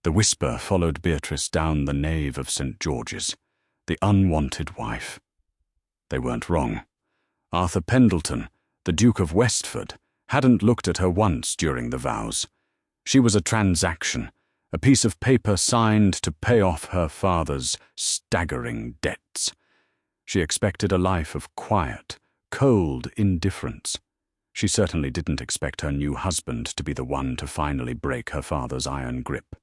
The whisper followed Beatrice down the nave of St. George's. The unwanted wife. They weren't wrong. Arthur Pendleton, the Duke of Westford, hadn't looked at her once during the vows. She was a transaction, a piece of paper signed to pay off her father's staggering debts. She expected a life of quiet, cold indifference. She certainly didn't expect her new husband to be the one to finally break her father's iron grip.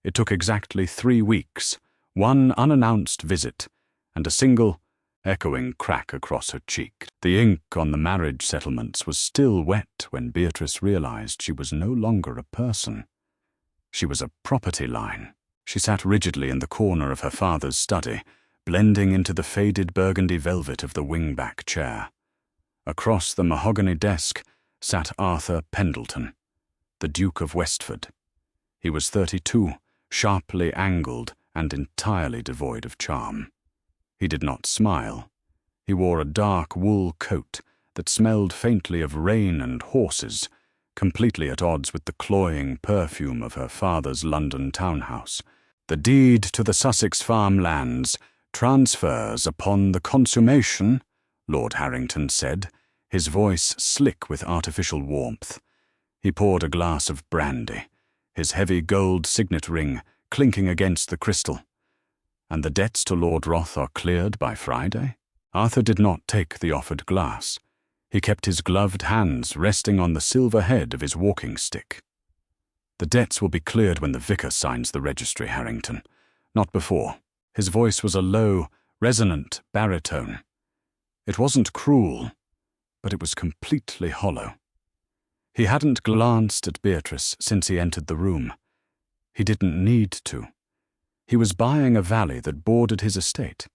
It took exactly 3 weeks, one unannounced visit, and a single, echoing crack across her cheek. The ink on the marriage settlements was still wet when Beatrice realized she was no longer a person. She was a property line. She sat rigidly in the corner of her father's study, blending into the faded burgundy velvet of the wing-back chair. Across the mahogany desk sat Arthur Pendleton, the Duke of Westford. He was 32, sharply angled and entirely devoid of charm. He did not smile. He wore a dark wool coat that smelled faintly of rain and horses, completely at odds with the cloying perfume of her father's London townhouse. The deed to the Sussex farmlands transfers upon the consummation, Lord Harrington said, his voice slick with artificial warmth. He poured a glass of brandy, his heavy gold signet ring clinking against the crystal. And the debts to Lord Roth are cleared by Friday? Arthur did not take the offered glass. He kept his gloved hands resting on the silver head of his walking stick. The debts will be cleared when the vicar signs the registry, Harrington. Not before. His voice was a low, resonant baritone. It wasn't cruel, but it was completely hollow. He hadn't glanced at Beatrice since he entered the room. He didn't need to. He was buying a valley that bordered his estate.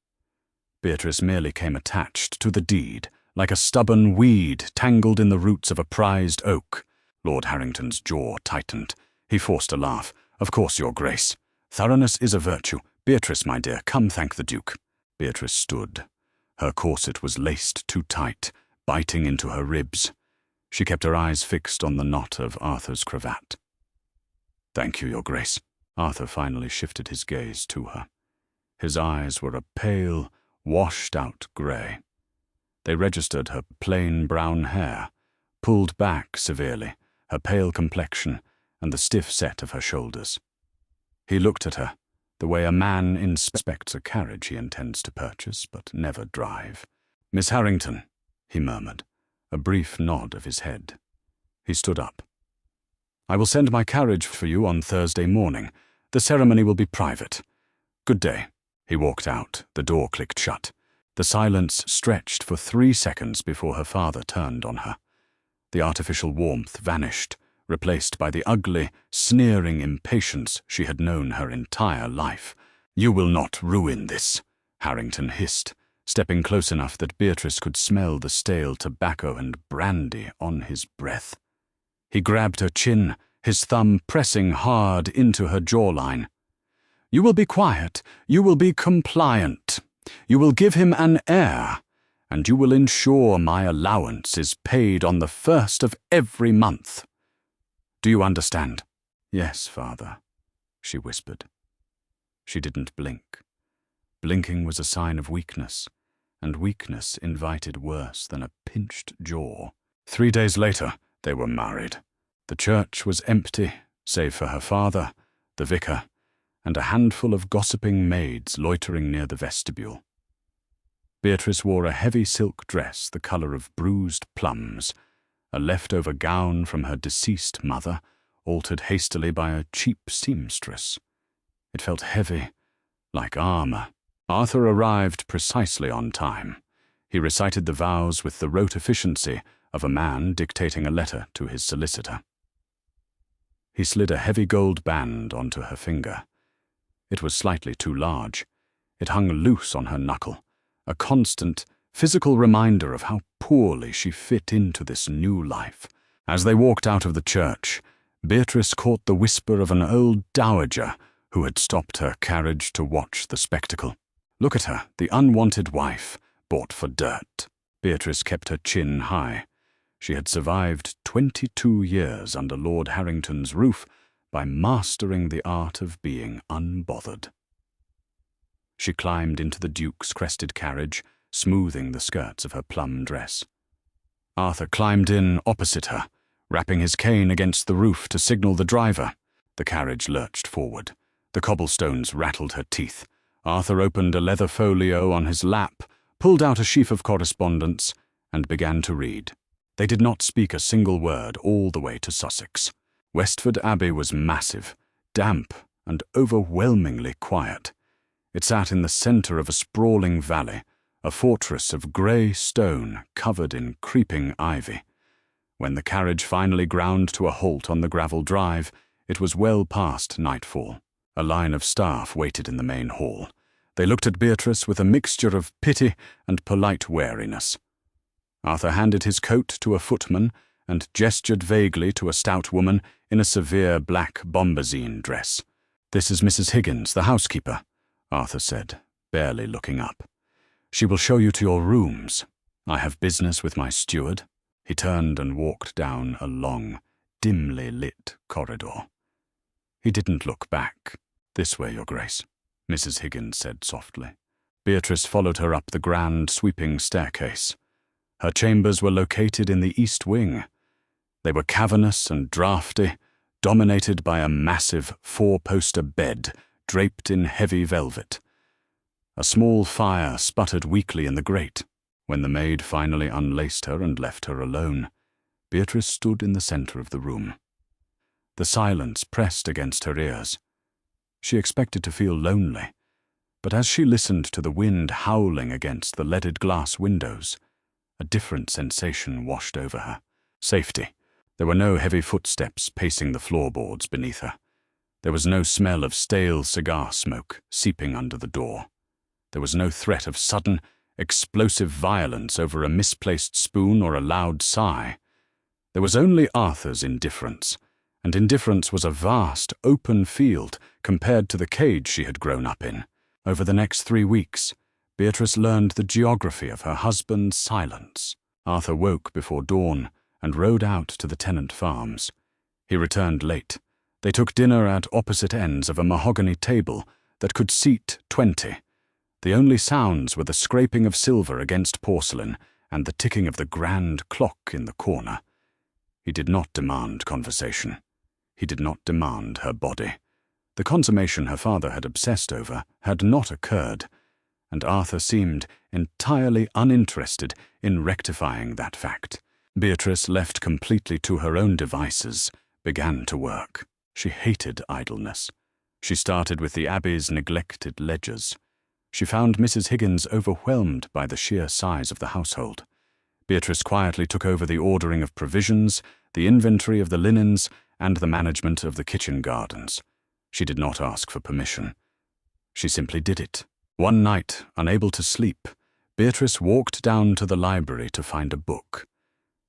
Beatrice merely came attached to the deed, like a stubborn weed tangled in the roots of a prized oak. Lord Harrington's jaw tightened. He forced a laugh. Of course, Your Grace. Thoroughness is a virtue. Beatrice, my dear, come thank the Duke. Beatrice stood. Her corset was laced too tight, biting into her ribs. She kept her eyes fixed on the knot of Arthur's cravat. Thank you, Your Grace. Arthur finally shifted his gaze to her. His eyes were a pale, washed-out grey. They registered her plain brown hair, pulled back severely, her pale complexion, and the stiff set of her shoulders. He looked at her, the way a man inspects a carriage he intends to purchase but never drive. Miss Harrington, he murmured, a brief nod of his head. He stood up. I will send my carriage for you on Thursday morning. The ceremony will be private. Good day. He walked out. The door clicked shut. The silence stretched for 3 seconds before her father turned on her. The artificial warmth vanished, replaced by the ugly, sneering impatience she had known her entire life. You will not ruin this, Harrington hissed, stepping close enough that Beatrice could smell the stale tobacco and brandy on his breath. He grabbed her chin, his thumb pressing hard into her jawline. You will be quiet, you will be compliant, you will give him an heir, and you will ensure my allowance is paid on the 1st of every month. Do you understand? Yes, father, she whispered. She didn't blink. Blinking was a sign of weakness, and weakness invited worse than a pinched jaw. 3 days later, they were married. The church was empty, save for her father, the vicar, and a handful of gossiping maids loitering near the vestibule. Beatrice wore a heavy silk dress the colour of bruised plums, a leftover gown from her deceased mother, altered hastily by a cheap seamstress. It felt heavy, like armour. Arthur arrived precisely on time. He recited the vows with the rote efficiency of a man dictating a letter to his solicitor. He slid a heavy gold band onto her finger. It was slightly too large. It hung loose on her knuckle, a constant, physical reminder of how poorly she fit into this new life. As they walked out of the church, Beatrice caught the whisper of an old dowager who had stopped her carriage to watch the spectacle. Look at her, the unwanted wife, bought for dirt. Beatrice kept her chin high. She had survived 22 years under Lord Harrington's roof, by mastering the art of being unbothered. She climbed into the Duke's crested carriage, smoothing the skirts of her plum dress. Arthur climbed in opposite her, rapping his cane against the roof to signal the driver. The carriage lurched forward. The cobblestones rattled her teeth. Arthur opened a leather folio on his lap, pulled out a sheaf of correspondence, and began to read. They did not speak a single word all the way to Sussex. Westford Abbey was massive, damp, and overwhelmingly quiet. It sat in the centre of a sprawling valley, a fortress of grey stone covered in creeping ivy. When the carriage finally ground to a halt on the gravel drive, it was well past nightfall. A line of staff waited in the main hall. They looked at Beatrice with a mixture of pity and polite wariness. Arthur handed his coat to a footman and gestured vaguely to a stout woman in a severe black bombazine dress. "This is Mrs. Higgins, the housekeeper," Arthur said, barely looking up. "She will show you to your rooms. I have business with my steward." He turned and walked down a long, dimly lit corridor. He didn't look back. "This way, Your Grace," Mrs. Higgins said softly. Beatrice followed her up the grand, sweeping staircase. Her chambers were located in the east wing. They were cavernous and draughty, dominated by a massive four-poster bed draped in heavy velvet. A small fire sputtered weakly in the grate. When the maid finally unlaced her and left her alone, Beatrice stood in the centre of the room. The silence pressed against her ears. She expected to feel lonely, but as she listened to the wind howling against the leaded glass windows, a different sensation washed over her. Safety. There were no heavy footsteps pacing the floorboards beneath her. There was no smell of stale cigar smoke seeping under the door. There was no threat of sudden, explosive violence over a misplaced spoon or a loud sigh. There was only Arthur's indifference, and indifference was a vast, open field compared to the cage she had grown up in. Over the next 3 weeks, Beatrice learned the geography of her husband's silence. Arthur woke before dawn and rode out to the tenant farms. He returned late. They took dinner at opposite ends of a mahogany table that could seat 20. The only sounds were the scraping of silver against porcelain and the ticking of the grand clock in the corner. He did not demand conversation. He did not demand her body. The consummation her father had obsessed over had not occurred, and Arthur seemed entirely uninterested in rectifying that fact. Beatrice, left completely to her own devices, began to work. She hated idleness. She started with the Abbey's neglected ledgers. She found Mrs. Higgins overwhelmed by the sheer size of the household. Beatrice quietly took over the ordering of provisions, the inventory of the linens, and the management of the kitchen gardens. She did not ask for permission. She simply did it. One night, unable to sleep, Beatrice walked down to the library to find a book.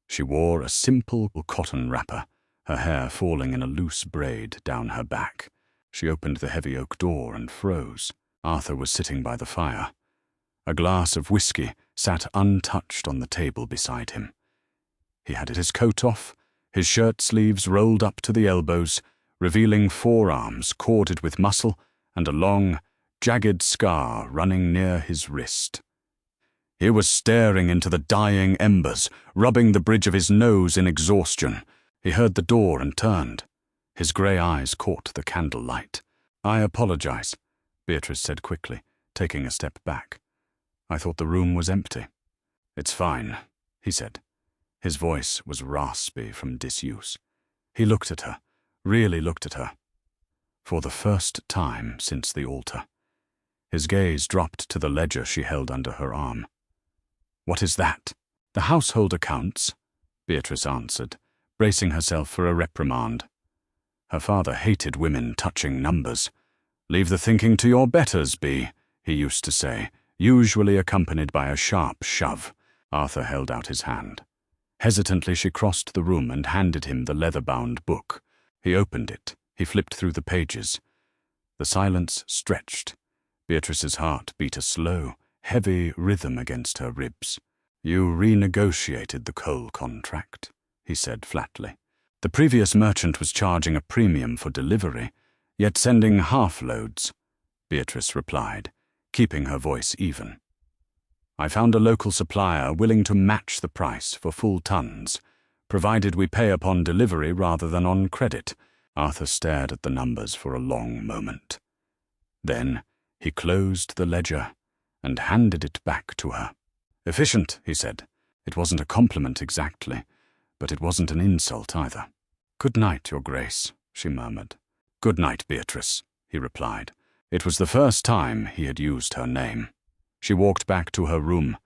She wore a simple cotton wrapper, her hair falling in a loose braid down her back. She opened the heavy oak door and froze. Arthur was sitting by the fire. A glass of whiskey sat untouched on the table beside him. He had his coat off, his shirt sleeves rolled up to the elbows, revealing forearms corded with muscle and a long, jagged scar running near his wrist. He was staring into the dying embers, rubbing the bridge of his nose in exhaustion. He heard the door and turned. His grey eyes caught the candle light. "I apologize," Beatrice said quickly, taking a step back. "I thought the room was empty." "It's fine," he said. His voice was raspy from disuse. He looked at her, really looked at her. For the first time since the altar. His gaze dropped to the ledger she held under her arm. "What is that?" "The household accounts," Beatrice answered, bracing herself for a reprimand. Her father hated women touching numbers. "Leave the thinking to your betters, Bee," he used to say, usually accompanied by a sharp shove. Arthur held out his hand. Hesitantly she crossed the room and handed him the leather-bound book. He opened it. He flipped through the pages. The silence stretched. Beatrice's heart beat a slow, heavy rhythm against her ribs. "You renegotiated the coal contract," he said flatly. The previous merchant was charging a premium for delivery, yet sending half-loads, Beatrice replied, keeping her voice even. I found a local supplier willing to match the price for full tons, provided we pay upon delivery rather than on credit. Arthur stared at the numbers for a long moment. Then he closed the ledger and handed it back to her. Efficient, he said. It wasn't a compliment exactly, but it wasn't an insult either. Good night, Your Grace, she murmured. Good night, Beatrice, he replied. It was the first time he had used her name. She walked back to her room,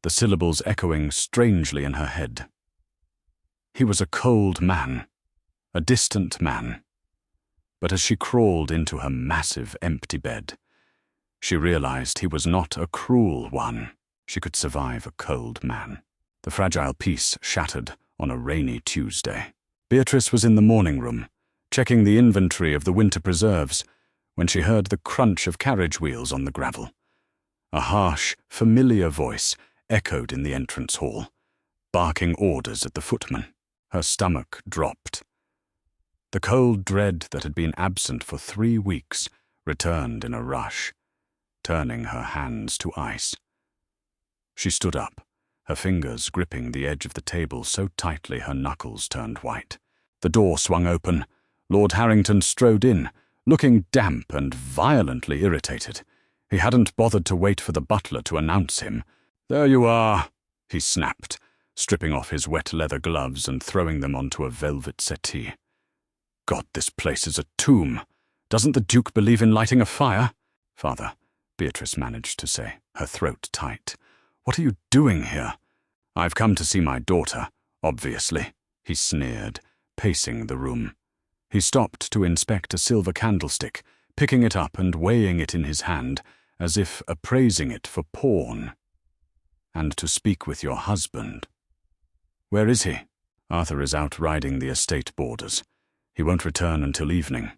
the syllables echoing strangely in her head. He was a cold man, a distant man. But as she crawled into her massive empty bed, she realized he was not a cruel one. She could survive a cold man. The fragile peace shattered on a rainy Tuesday. Beatrice was in the morning room, checking the inventory of the winter preserves, when she heard the crunch of carriage wheels on the gravel. A harsh, familiar voice echoed in the entrance hall, barking orders at the footman. Her stomach dropped. The cold dread that had been absent for 3 weeks returned in a rush, turning her hands to ice. She stood up, her fingers gripping the edge of the table so tightly her knuckles turned white. The door swung open. Lord Harrington strode in, looking damp and violently irritated. He hadn't bothered to wait for the butler to announce him. "There you are," he snapped, stripping off his wet leather gloves and throwing them onto a velvet settee. "God, this place is a tomb. Doesn't the Duke believe in lighting a fire?" "Father," Beatrice managed to say, her throat tight. "What are you doing here?" "I've come to see my daughter, obviously," he sneered, pacing the room. He stopped to inspect a silver candlestick, picking it up and weighing it in his hand, as if appraising it for pawn. "And to speak with your husband." "Where is he?" "Arthur is out riding the estate borders. He won't return until evening."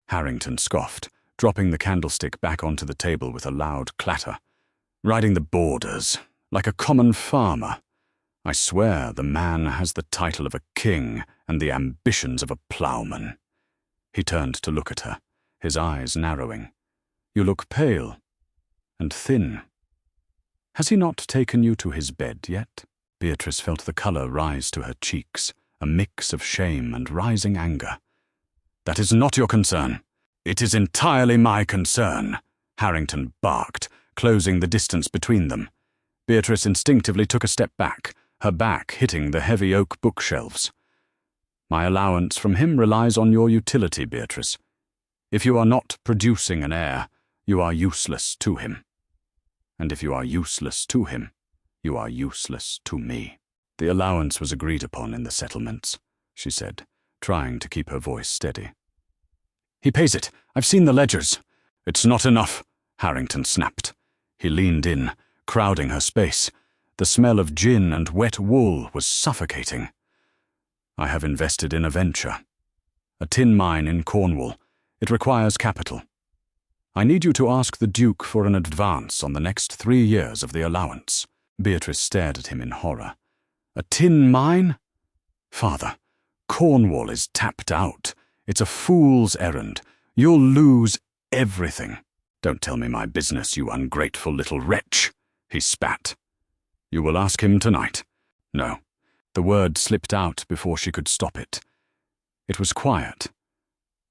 Harrington scoffed, dropping the candlestick back onto the table with a loud clatter. "Riding the borders, like a common farmer. I swear the man has the title of a king and the ambitions of a ploughman." He turned to look at her, his eyes narrowing. "You look pale and thin. Has he not taken you to his bed yet?" Beatrice felt the colour rise to her cheeks, a mix of shame and rising anger. "That is not your concern." "It is entirely my concern," Harrington barked, closing the distance between them. Beatrice instinctively took a step back, her back hitting the heavy oak bookshelves. "My allowance from him relies on your utility, Beatrice. If you are not producing an heir, you are useless to him. And if you are useless to him, you are useless to me." "The allowance was agreed upon in the settlements," she said, trying to keep her voice steady. "He pays it. I've seen the ledgers." "It's not enough," Harrington snapped. He leaned in, crowding her space. The smell of gin and wet wool was suffocating. "I have invested in a venture. A tin mine in Cornwall. It requires capital. I need you to ask the Duke for an advance on the next 3 years of the allowance." Beatrice stared at him in horror. "A tin mine? Father, Cornwall is tapped out. It's a fool's errand. You'll lose everything." "Don't tell me my business, you ungrateful little wretch," he spat. "You will ask him tonight." "No." The word slipped out before she could stop it. It was quiet,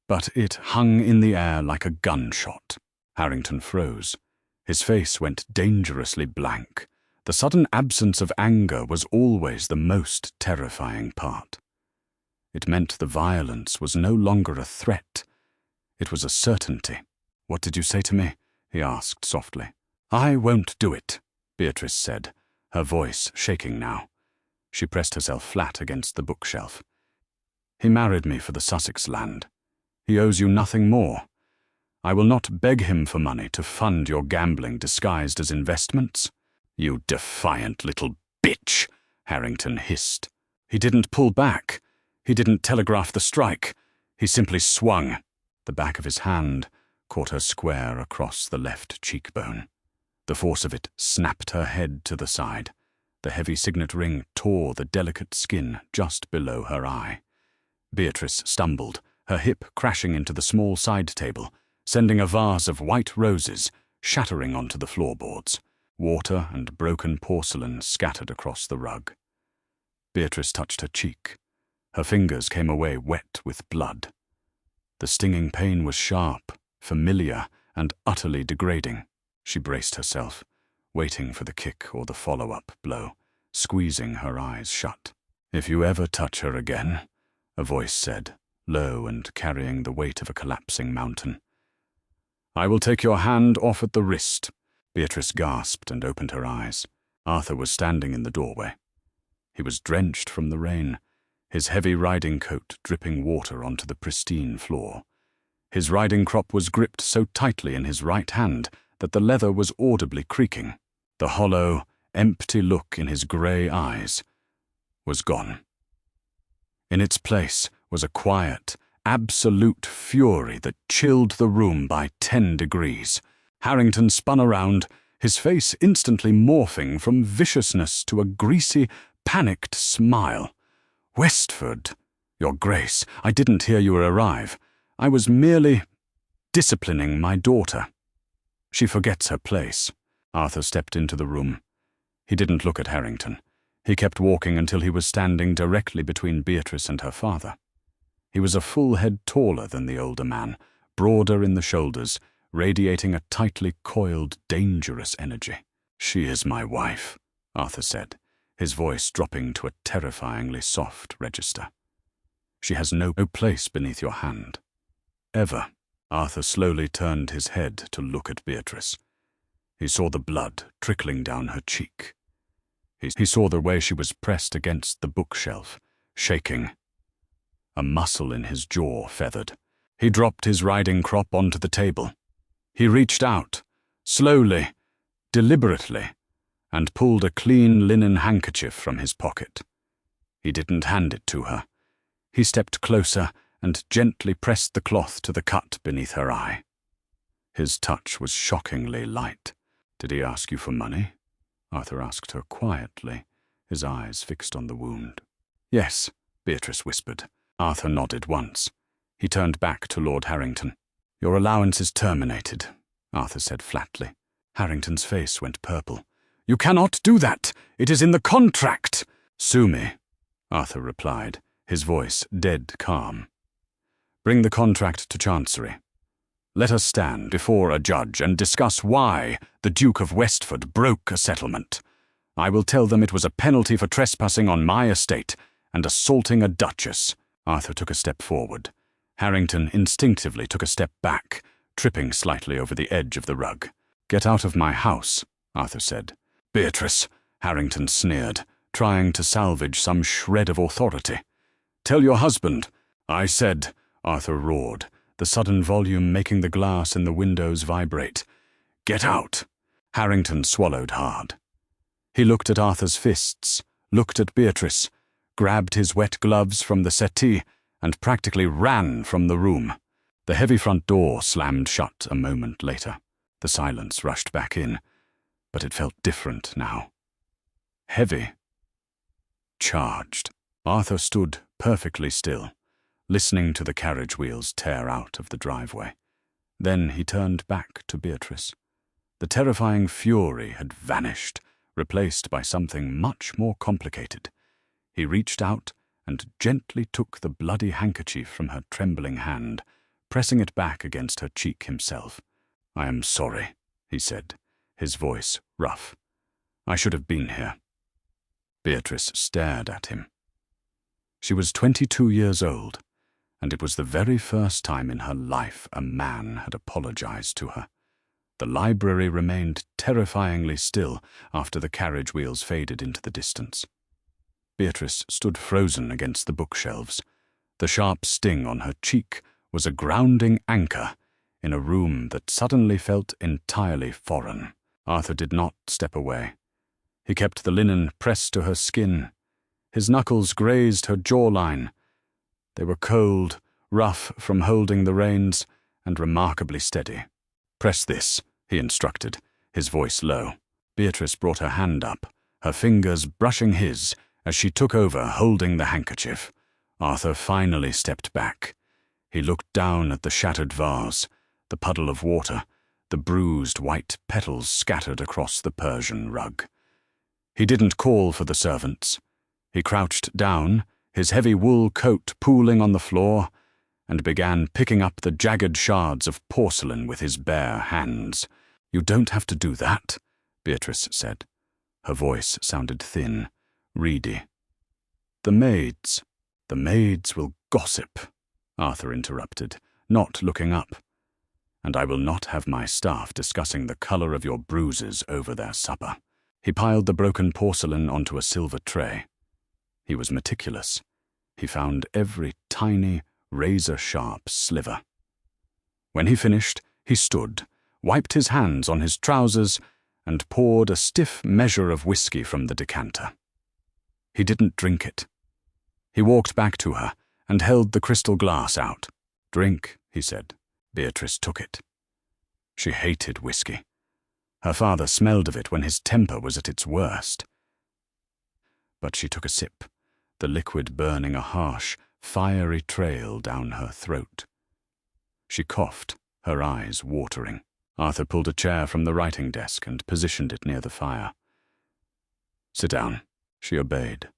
but it hung in the air like a gunshot. Harrington froze. His face went dangerously blank. The sudden absence of anger was always the most terrifying part. It meant the violence was no longer a threat. It was a certainty. "What did you say to me?" he asked softly. "I won't do it," Beatrice said, her voice shaking now. She pressed herself flat against the bookshelf. "He married me for the Sussex land. He owes you nothing more. I will not beg him for money to fund your gambling disguised as investments." "You defiant little bitch," Harrington hissed. "He didn't pull back. He didn't telegraph the strike. He simply swung." The back of his hand caught her square across the left cheekbone. The force of it snapped her head to the side. The heavy signet ring tore the delicate skin just below her eye. Beatrice stumbled, her hip crashing into the small side table, sending a vase of white roses shattering onto the floorboards. Water and broken porcelain scattered across the rug. Beatrice touched her cheek. Her fingers came away wet with blood. The stinging pain was sharp, familiar, and utterly degrading. She braced herself, waiting for the kick or the follow-up blow, squeezing her eyes shut. "If you ever touch her again," a voice said, low and carrying the weight of a collapsing mountain, "I will take your hand off at the wrist." Beatrice gasped and opened her eyes. Arthur was standing in the doorway. He was drenched from the rain, his heavy riding coat dripping water onto the pristine floor. His riding crop was gripped so tightly in his right hand that the leather was audibly creaking. The hollow, empty look in his grey eyes was gone. In its place was a quiet, absolute fury that chilled the room by 10 degrees. Harrington spun around, his face instantly morphing from viciousness to a greasy, panicked smile. "Westford, Your Grace, I didn't hear you arrive. I was merely disciplining my daughter. She forgets her place." Arthur stepped into the room. He didn't look at Harrington. He kept walking until he was standing directly between Beatrice and her father. He was a full head taller than the older man, broader in the shoulders, radiating a tightly coiled, dangerous energy. "She is my wife," Arthur said, his voice dropping to a terrifyingly soft register. "She has no place beneath your hand. Ever." Arthur slowly turned his head to look at Beatrice. He saw the blood trickling down her cheek. He saw the way she was pressed against the bookshelf, shaking. A muscle in his jaw feathered. He dropped his riding crop onto the table. He reached out, slowly, deliberately, and pulled a clean linen handkerchief from his pocket. He didn't hand it to her. He stepped closer and gently pressed the cloth to the cut beneath her eye. His touch was shockingly light. "Did he ask you for money?" Arthur asked her quietly, his eyes fixed on the wound. "Yes," Beatrice whispered. Arthur nodded once. He turned back to Lord Harrington. "Your allowance is terminated," Arthur said flatly. Harrington's face went purple. "You cannot do that! It is in the contract!" "Sue me," Arthur replied, his voice dead calm. "Bring the contract to Chancery. Let us stand before a judge and discuss why the Duke of Westford broke a settlement. I will tell them it was a penalty for trespassing on my estate and assaulting a duchess." Arthur took a step forward. Harrington instinctively took a step back, tripping slightly over the edge of the rug. "Get out of my house," Arthur said. "Beatrice," Harrington sneered, trying to salvage some shred of authority. "Tell your husband." "I said," Arthur roared, the sudden volume making the glass in the windows vibrate. "Get out." Harrington swallowed hard. He looked at Arthur's fists, looked at Beatrice, grabbed his wet gloves from the settee, and practically ran from the room. The heavy front door slammed shut a moment later. The silence rushed back in, but it felt different now. Heavy. Charged. Arthur stood perfectly still, listening to the carriage wheels tear out of the driveway. Then he turned back to Beatrice. The terrifying fury had vanished, replaced by something much more complicated. He reached out and gently took the bloody handkerchief from her trembling hand, pressing it back against her cheek himself. "I am sorry," he said, his voice rough. "I should have been here." Beatrice stared at him. She was 22 years old, and it was the very first time in her life a man had apologized to her. The library remained terrifyingly still after the carriage wheels faded into the distance. Beatrice stood frozen against the bookshelves. The sharp sting on her cheek was a grounding anchor in a room that suddenly felt entirely foreign. Arthur did not step away. He kept the linen pressed to her skin. His knuckles grazed her jawline. They were cold, rough from holding the reins, and remarkably steady. "Press this," he instructed, his voice low. Beatrice brought her hand up, her fingers brushing his as she took over holding the handkerchief. Arthur finally stepped back. He looked down at the shattered vase, the puddle of water, the bruised white petals scattered across the Persian rug. He didn't call for the servants. He crouched down, his heavy wool coat pooling on the floor, and began picking up the jagged shards of porcelain with his bare hands. "You don't have to do that," Beatrice said. Her voice sounded thin, reedy. The maids will gossip," Arthur interrupted, not looking up. "And I will not have my staff discussing the color of your bruises over their supper." He piled the broken porcelain onto a silver tray. He was meticulous. He found every tiny, razor-sharp sliver. When he finished, he stood, wiped his hands on his trousers, and poured a stiff measure of whiskey from the decanter. He didn't drink it. He walked back to her and held the crystal glass out. "Drink," he said. Beatrice took it. She hated whiskey. Her father smelled of it when his temper was at its worst. But she took a sip, the liquid burning a harsh, fiery trail down her throat. She coughed, her eyes watering. Arthur pulled a chair from the writing desk and positioned it near the fire. "Sit down," she obeyed.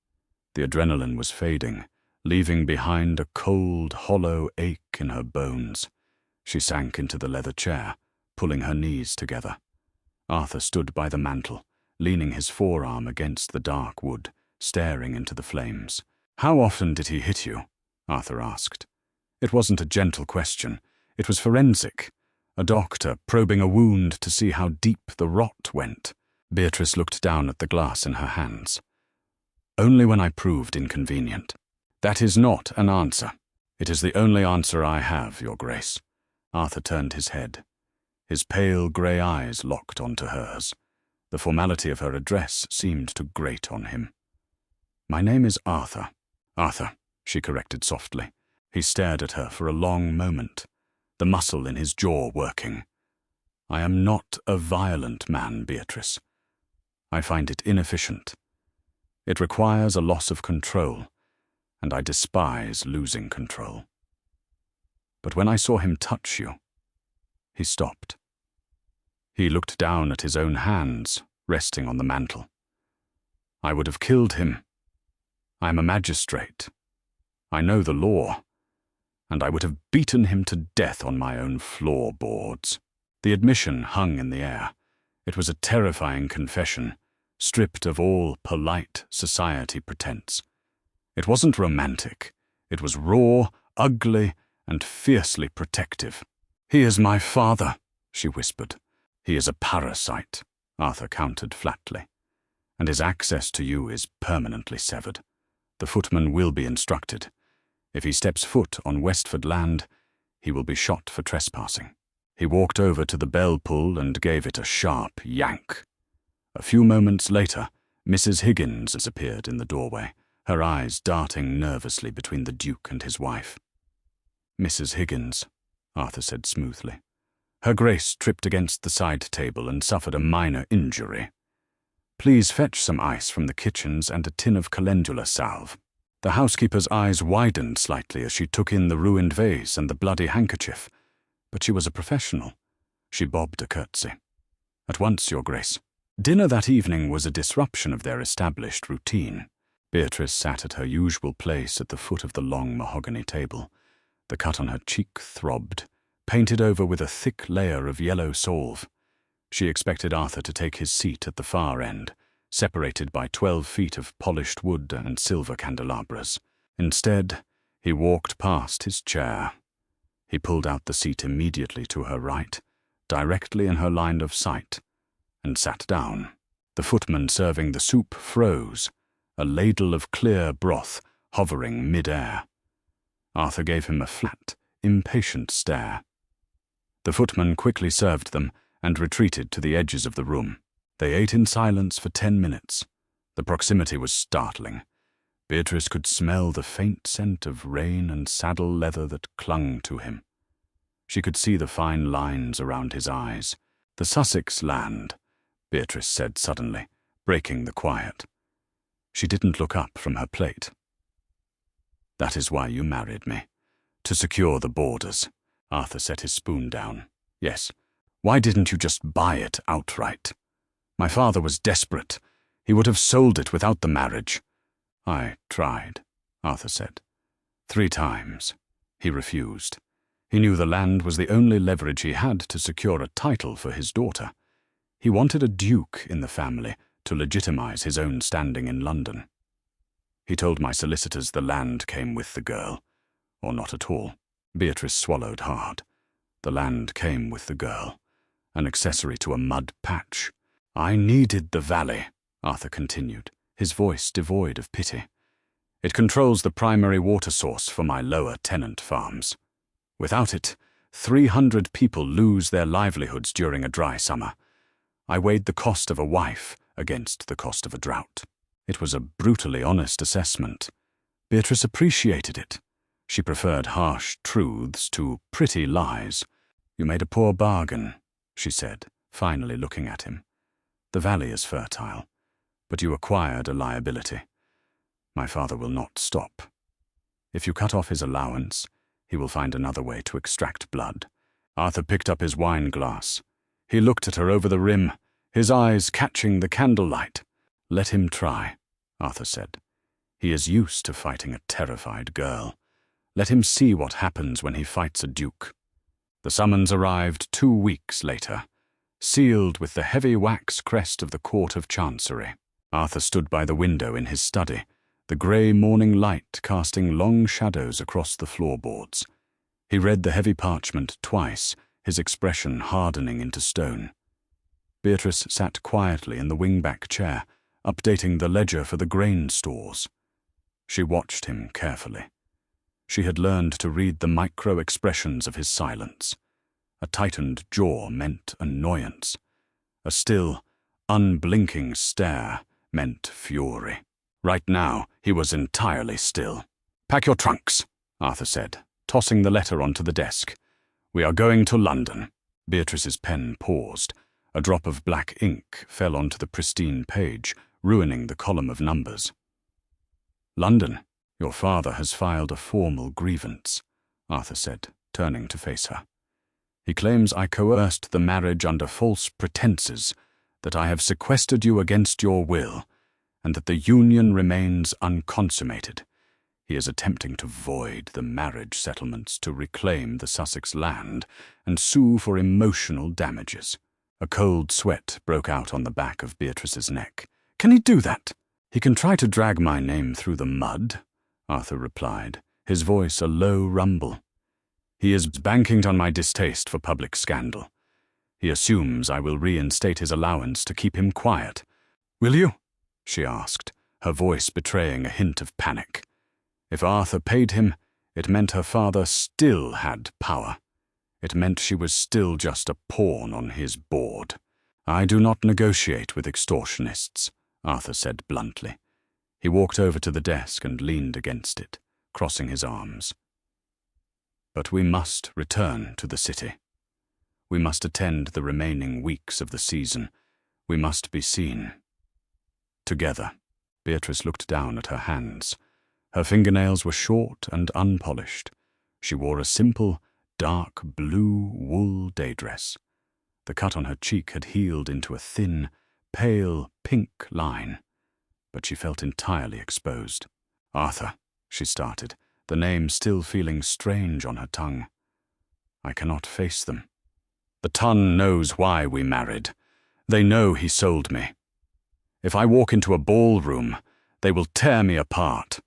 The adrenaline was fading, leaving behind a cold, hollow ache in her bones. She sank into the leather chair, pulling her knees together. Arthur stood by the mantel, leaning his forearm against the dark wood, staring into the flames. "How often did he hit you?" Arthur asked. It wasn't a gentle question. It was forensic. A doctor probing a wound to see how deep the rot went. Beatrice looked down at the glass in her hands. "Only when I proved inconvenient." "That is not an answer. It is the only answer I have, Your Grace." Arthur turned his head. His pale grey eyes locked onto hers. The formality of her address seemed to grate on him. "My name is Arthur." "Arthur," she corrected softly. He stared at her for a long moment, the muscle in his jaw working. "I am not a violent man, Beatrice. I find it inefficient. It requires a loss of control, and I despise losing control. But when I saw him touch you," he stopped. He looked down at his own hands, resting on the mantel. "I would have killed him. I am a magistrate. I know the law, and I would have beaten him to death on my own floorboards." The admission hung in the air. It was a terrifying confession, stripped of all polite society pretense. It wasn't romantic. It was raw, ugly, and fiercely protective. "He is my father," she whispered. "He is a parasite," Arthur countered flatly. "And his access to you is permanently severed. The footman will be instructed. If he steps foot on Westford land, he will be shot for trespassing." He walked over to the bell pull and gave it a sharp yank. A few moments later, Mrs. Higgins appeared in the doorway, her eyes darting nervously between the Duke and his wife. "Mrs. Higgins," Arthur said smoothly. "Her Grace tripped against the side table and suffered a minor injury. Please fetch some ice from the kitchens and a tin of calendula salve." The housekeeper's eyes widened slightly as she took in the ruined vase and the bloody handkerchief, but she was a professional. She bobbed a curtsy. "At once, Your Grace." Dinner that evening was a disruption of their established routine. Beatrice sat at her usual place at the foot of the long mahogany table. The cut on her cheek throbbed, painted over with a thick layer of yellow salve. She expected Arthur to take his seat at the far end, separated by 12 feet of polished wood and silver candelabras. Instead, he walked past his chair. He pulled out the seat immediately to her right, directly in her line of sight, and sat down. The footman serving the soup froze, a ladle of clear broth hovering mid-air. Arthur gave him a flat, impatient stare. The footman quickly served them and retreated to the edges of the room. They ate in silence for 10 minutes. The proximity was startling. Beatrice could smell the faint scent of rain and saddle leather that clung to him. She could see the fine lines around his eyes. "The Sussex land," Beatrice said suddenly, breaking the quiet. She didn't look up from her plate. That is why you married me. To secure the borders. Arthur set his spoon down. Yes. Why didn't you just buy it outright? My father was desperate. He would have sold it without the marriage. I tried, Arthur said. 3 times. He refused. He knew the land was the only leverage he had to secure a title for his daughter. He wanted a duke in the family to legitimize his own standing in London. He told my solicitors the land came with the girl, or not at all. Beatrice swallowed hard. The land came with the girl, an accessory to a mud patch. I needed the valley, Arthur continued, his voice devoid of pity. It controls the primary water source for my lower tenant farms. Without it, 300 people lose their livelihoods during a dry summer. I weighed the cost of a wife against the cost of a drought. It was a brutally honest assessment. Beatrice appreciated it. She preferred harsh truths to pretty lies. You made a poor bargain, she said, finally looking at him. The valley is fertile, but you acquired a liability. My father will not stop. If you cut off his allowance, he will find another way to extract blood. Arthur picked up his wine glass. He looked at her over the rim, his eyes catching the candlelight. Let him try, Arthur said. He is used to fighting a terrified girl. Let him see what happens when he fights a duke. The summons arrived 2 weeks later, sealed with the heavy wax crest of the Court of Chancery. Arthur stood by the window in his study, the grey morning light casting long shadows across the floorboards. He read the heavy parchment twice, his expression hardening into stone. Beatrice sat quietly in the wing-back chair, updating the ledger for the grain stores. She watched him carefully. She had learned to read the micro-expressions of his silence. A tightened jaw meant annoyance. A still, unblinking stare meant fury. Right now, he was entirely still. "Pack your trunks," Arthur said, tossing the letter onto the desk. "We are going to London." Beatrice's pen paused. A drop of black ink fell onto the pristine page, ruining the column of numbers. "London, your father has filed a formal grievance," Arthur said, turning to face her. "He claims I coerced the marriage under false pretenses, that I have sequestered you against your will, and that the union remains unconsummated. He is attempting to void the marriage settlements to reclaim the Sussex land and sue for emotional damages." A cold sweat broke out on the back of Beatrice's neck. "Can he do that?" "He can try to drag my name through the mud," Arthur replied, his voice a low rumble. "He is banking on my distaste for public scandal. He assumes I will reinstate his allowance to keep him quiet." "Will you?" she asked, her voice betraying a hint of panic. If Arthur paid him, it meant her father still had power. It meant she was still just a pawn on his board. "I do not negotiate with extortionists," Arthur said bluntly. He walked over to the desk and leaned against it, crossing his arms. "But we must return to the city. We must attend the remaining weeks of the season. We must be seen. Together." Beatrice looked down at her hands. Her fingernails were short and unpolished. She wore a simple, dark blue wool daydress. The cut on her cheek had healed into a thin, pale pink line, but she felt entirely exposed. "Arthur," she started, the name still feeling strange on her tongue. "I cannot face them. The Ton knows why we married. They know he sold me. If I walk into a ballroom, they will tear me apart."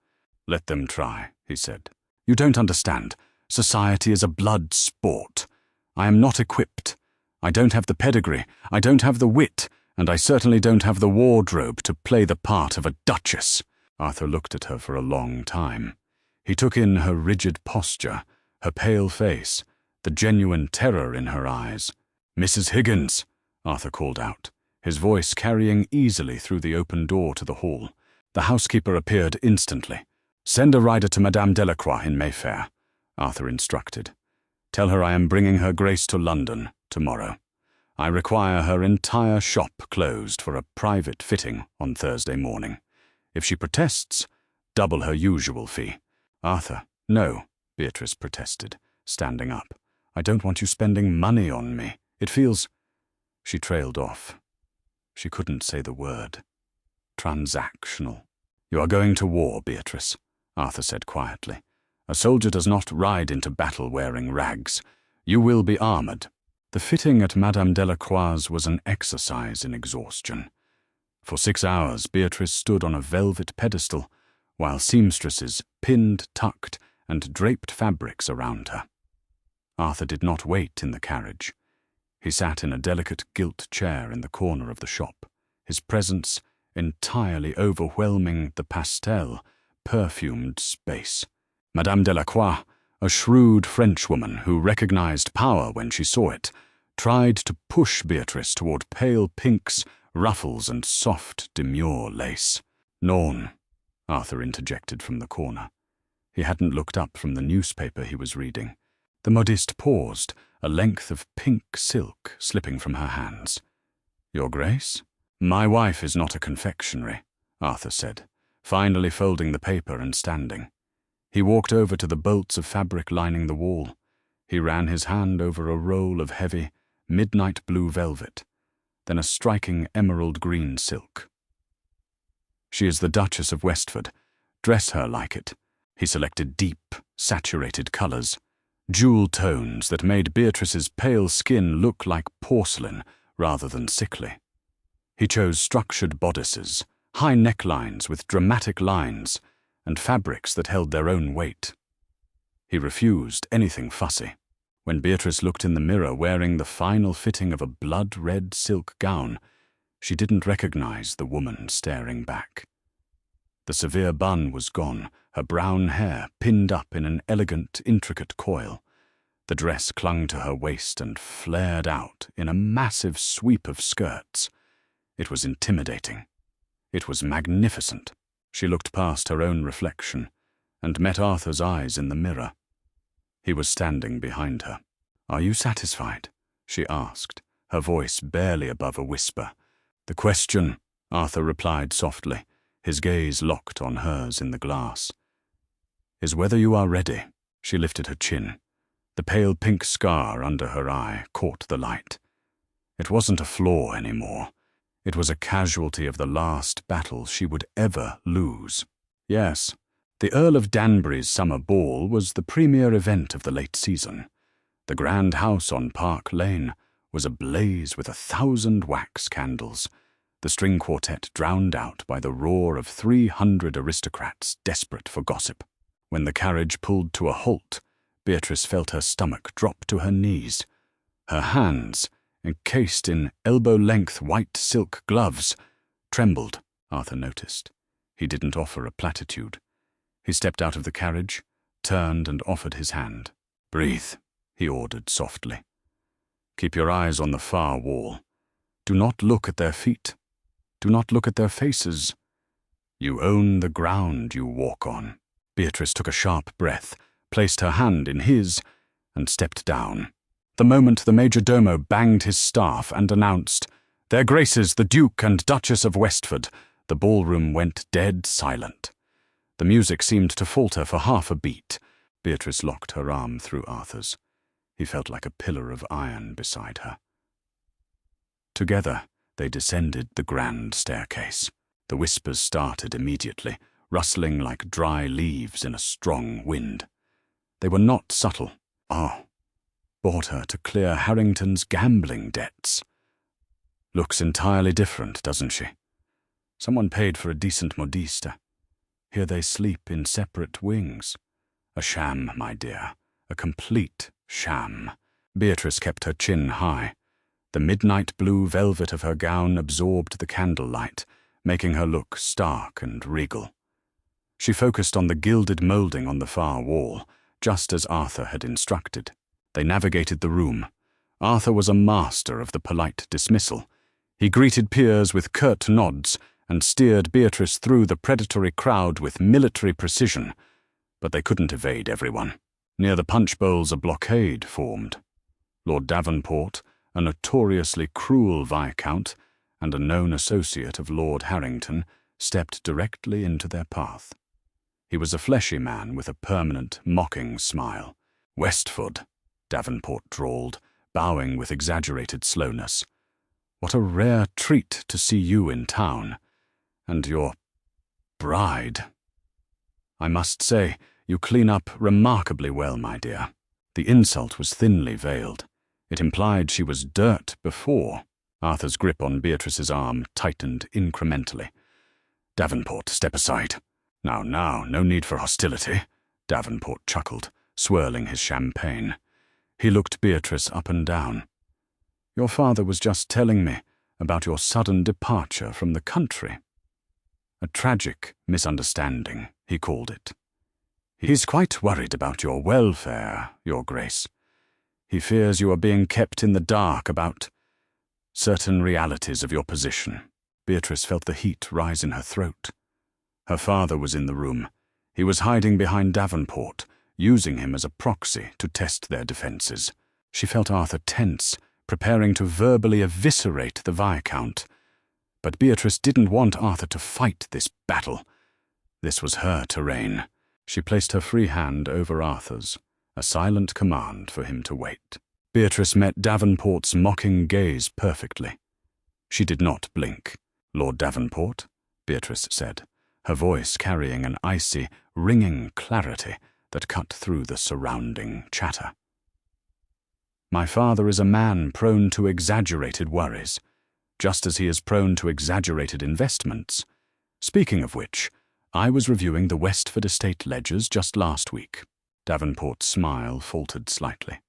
"Let them try," he said. "You don't understand. Society is a blood sport. I am not equipped. I don't have the pedigree, I don't have the wit, and I certainly don't have the wardrobe to play the part of a duchess." Arthur looked at her for a long time. He took in her rigid posture, her pale face, the genuine terror in her eyes. "Mrs. Higgins," Arthur called out, his voice carrying easily through the open door to the hall. The housekeeper appeared instantly. "Send a rider to Madame Delacroix in Mayfair," Arthur instructed. "Tell her I am bringing her Grace to London tomorrow. I require her entire shop closed for a private fitting on Thursday morning. If she protests, double her usual fee. Arthur, no, Beatrice protested, standing up. I don't want you spending money on me. It feels... She trailed off. She couldn't say the word. Transactional. You are going to war, Beatrice, Arthur said quietly. A soldier does not ride into battle wearing rags. You will be armoured. The fitting at Madame Delacroix's was an exercise in exhaustion. For 6 hours, Beatrice stood on a velvet pedestal, while seamstresses pinned, tucked, and draped fabrics around her. Arthur did not wait in the carriage. He sat in a delicate gilt chair in the corner of the shop, his presence entirely overwhelming the pastel, perfumed space. Madame Delacroix, a shrewd Frenchwoman who recognized power when she saw it, tried to push Beatrice toward pale pinks, ruffles, and soft, demure lace. "Non," Arthur interjected from the corner. He hadn't looked up from the newspaper he was reading. The modiste paused, a length of pink silk slipping from her hands. "Your Grace?" "My wife is not a confectionery," Arthur said, finally folding the paper and standing. He walked over to the bolts of fabric lining the wall. He ran his hand over a roll of heavy, midnight blue velvet, then a striking emerald green silk. "She is the Duchess of Westford. Dress her like it." He selected deep, saturated colours, jewel tones that made Beatrice's pale skin look like porcelain rather than sickly. He chose structured bodices, high necklines with dramatic lines, and fabrics that held their own weight. He refused anything fussy. When Beatrice looked in the mirror wearing the final fitting of a blood-red silk gown, she didn't recognize the woman staring back. The severe bun was gone, her brown hair pinned up in an elegant, intricate coil. The dress clung to her waist and flared out in a massive sweep of skirts. It was intimidating. It was magnificent. She looked past her own reflection and met Arthur's eyes in the mirror. He was standing behind her. "Are you satisfied?" she asked, her voice barely above a whisper. "The question," Arthur replied softly, his gaze locked on hers in the glass, "is whether you are ready." She lifted her chin. The pale pink scar under her eye caught the light. It wasn't a flaw anymore. It was a casualty of the last battle she would ever lose. Yes, the Earl of Danbury's summer ball was the premier event of the late season. The grand house on Park Lane was ablaze with 1,000 wax candles, the string quartet drowned out by the roar of 300 aristocrats desperate for gossip. When the carriage pulled to a halt, Beatrice felt her stomach drop to her knees. Her hands, encased in elbow-length white silk gloves, trembled, Arthur noticed. He didn't offer a platitude. He stepped out of the carriage, turned and offered his hand. "Breathe," he ordered softly. "Keep your eyes on the far wall. Do not look at their feet. Do not look at their faces. You own the ground you walk on." Beatrice took a sharp breath, placed her hand in his, and stepped down. The moment the major domo banged his staff and announced, "Their Graces the Duke and Duchess of Westford," the ballroom went dead silent. The music seemed to falter for half a beat. Beatrice locked her arm through Arthur's. He felt like a pillar of iron beside her. Together, they descended the grand staircase. The whispers started immediately, rustling like dry leaves in a strong wind. They were not subtle. "Oh, bought her to clear Harrington's gambling debts. Looks entirely different, doesn't she? Someone paid for a decent modiste. Here they sleep in separate wings. A sham, my dear, a complete sham." Beatrice kept her chin high. The midnight blue velvet of her gown absorbed the candlelight, making her look stark and regal. She focused on the gilded moulding on the far wall, just as Arthur had instructed. They navigated the room. Arthur was a master of the polite dismissal. He greeted peers with curt nods and steered Beatrice through the predatory crowd with military precision, but they couldn't evade everyone. Near the punch bowls a blockade formed. Lord Davenport, a notoriously cruel viscount, and a known associate of Lord Harrington, stepped directly into their path. He was a fleshy man with a permanent, mocking smile. "Westford," Davenport drawled, bowing with exaggerated slowness. "What a rare treat to see you in town. And your bride. I must say, you clean up remarkably well, my dear." The insult was thinly veiled. It implied she was dirt before. Arthur's grip on Beatrice's arm tightened incrementally. "Davenport, step aside." Now, no need for hostility," Davenport chuckled, swirling his champagne. He looked Beatrice up and down. "Your father was just telling me about your sudden departure from the country. A tragic misunderstanding, he called it. He's quite worried about your welfare, Your Grace. He fears you are being kept in the dark about certain realities of your position." Beatrice felt the heat rise in her throat. Her father was in the room. He was hiding behind Davenport, using him as a proxy to test their defenses. She felt Arthur tense, preparing to verbally eviscerate the Viscount. But Beatrice didn't want Arthur to fight this battle. This was her terrain. She placed her free hand over Arthur's, a silent command for him to wait. Beatrice met Davenport's mocking gaze perfectly. She did not blink. "Lord Davenport," Beatrice said, her voice carrying an icy, ringing clarity that cut through the surrounding chatter. "My father is a man prone to exaggerated worries, just as he is prone to exaggerated investments. Speaking of which, I was reviewing the Westford estate ledgers just last week." Davenport's smile faltered slightly.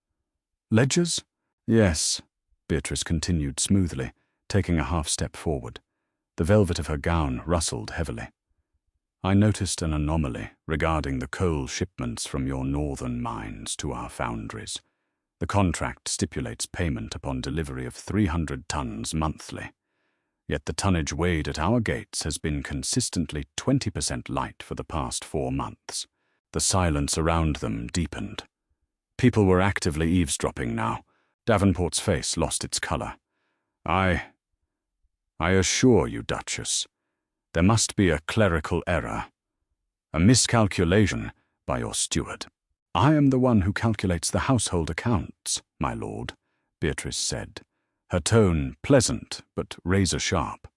"Ledgers?" "Yes," Beatrice continued smoothly, taking a half-step forward. The velvet of her gown rustled heavily. "I noticed an anomaly regarding the coal shipments from your northern mines to our foundries. The contract stipulates payment upon delivery of 300 tons monthly. Yet the tonnage weighed at our gates has been consistently 20% light for the past 4 months. The silence around them deepened. People were actively eavesdropping now. Davenport's face lost its color. I assure you, Duchess, there must be a clerical error, a miscalculation by your steward." "I am the one who calculates the household accounts, my lord," Beatrice said, her tone pleasant but razor-sharp.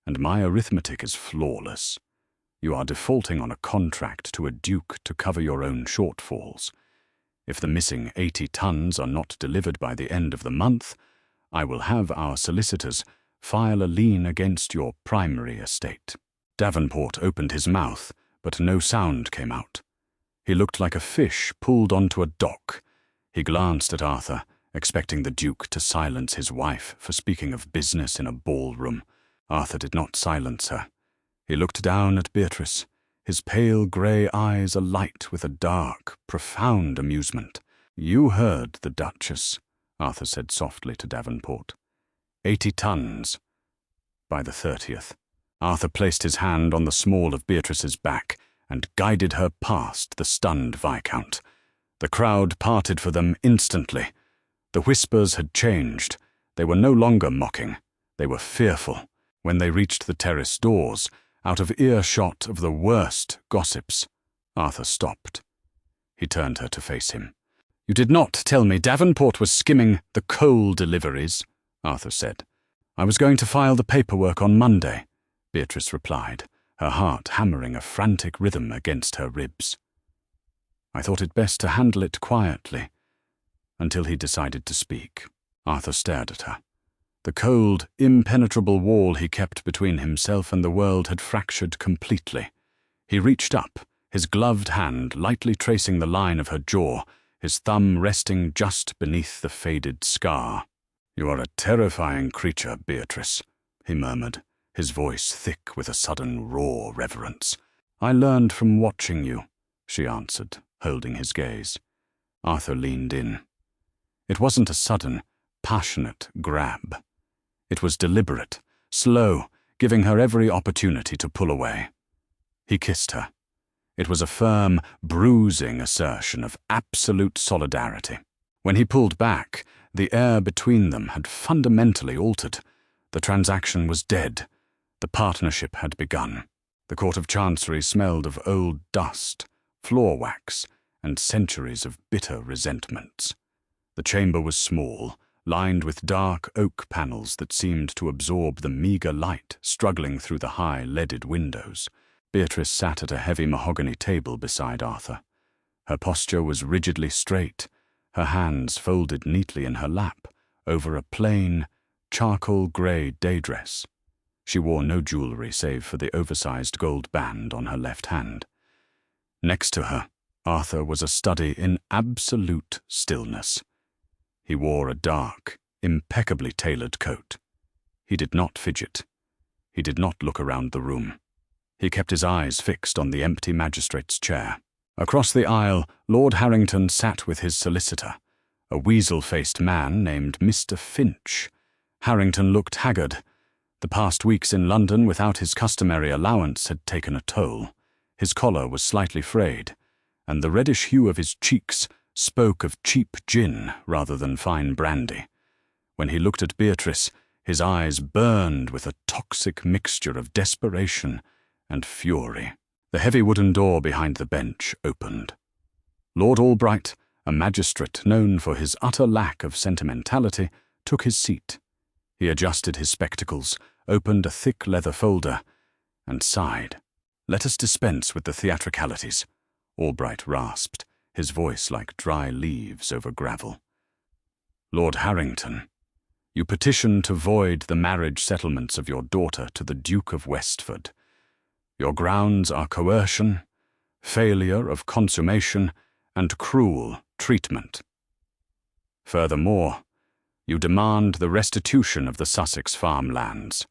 "And my arithmetic is flawless. You are defaulting on a contract to a duke to cover your own shortfalls. If the missing 80 tons are not delivered by the end of the month, I will have our solicitors file a lien against your primary estate." Davenport opened his mouth, but no sound came out. He looked like a fish pulled onto a dock. He glanced at Arthur, expecting the Duke to silence his wife for speaking of business in a ballroom. Arthur did not silence her. He looked down at Beatrice, his pale grey eyes alight with a dark, profound amusement. "You heard the Duchess," Arthur said softly to Davenport. 80 tons. By the 30th. Arthur placed his hand on the small of Beatrice's back and guided her past the stunned Viscount. The crowd parted for them instantly. The whispers had changed. They were no longer mocking. They were fearful. When they reached the terrace doors, out of earshot of the worst gossips, Arthur stopped. He turned her to face him. "You did not tell me Davenport was skimming the coal deliveries," Arthur said. "I was going to file the paperwork on Monday," Beatrice replied, her heart hammering a frantic rhythm against her ribs. "I thought it best to handle it quietly," until he decided to speak. Arthur stared at her. The cold, impenetrable wall he kept between himself and the world had fractured completely. He reached up, his gloved hand lightly tracing the line of her jaw, his thumb resting just beneath the faded scar. "You are a terrifying creature, Beatrice," he murmured, his voice thick with a sudden raw reverence. "I learned from watching you," she answered, holding his gaze. Arthur leaned in. It wasn't a sudden, passionate grab. It was deliberate, slow, giving her every opportunity to pull away. He kissed her. It was a firm, bruising assertion of absolute solidarity. When he pulled back, the air between them had fundamentally altered. The transaction was dead. The partnership had begun. The Court of Chancery smelled of old dust, floor wax, and centuries of bitter resentments. The chamber was small, lined with dark oak panels that seemed to absorb the meagre light struggling through the high, leaded windows. Beatrice sat at a heavy mahogany table beside Arthur. Her posture was rigidly straight, her hands folded neatly in her lap over a plain, charcoal-grey day dress. She wore no jewellery save for the oversized gold band on her left hand. Next to her, Arthur was a study in absolute stillness. He wore a dark, impeccably tailored coat. He did not fidget. He did not look around the room. He kept his eyes fixed on the empty magistrate's chair. Across the aisle, Lord Harrington sat with his solicitor, a weasel-faced man named Mr. Finch. Harrington looked haggard. The past weeks in London without his customary allowance had taken a toll. His collar was slightly frayed, and the reddish hue of his cheeks spoke of cheap gin rather than fine brandy. When he looked at Beatrice, his eyes burned with a toxic mixture of desperation and fury. The heavy wooden door behind the bench opened. Lord Albright, a magistrate known for his utter lack of sentimentality, took his seat. He adjusted his spectacles, opened a thick leather folder, and sighed. "Let us dispense with the theatricalities," Albright rasped, his voice like dry leaves over gravel. "Lord Harrington, you petition to void the marriage settlements of your daughter to the Duke of Westford. Your grounds are coercion, failure of consummation, and cruel treatment. Furthermore, you demand the restitution of the Sussex farmlands.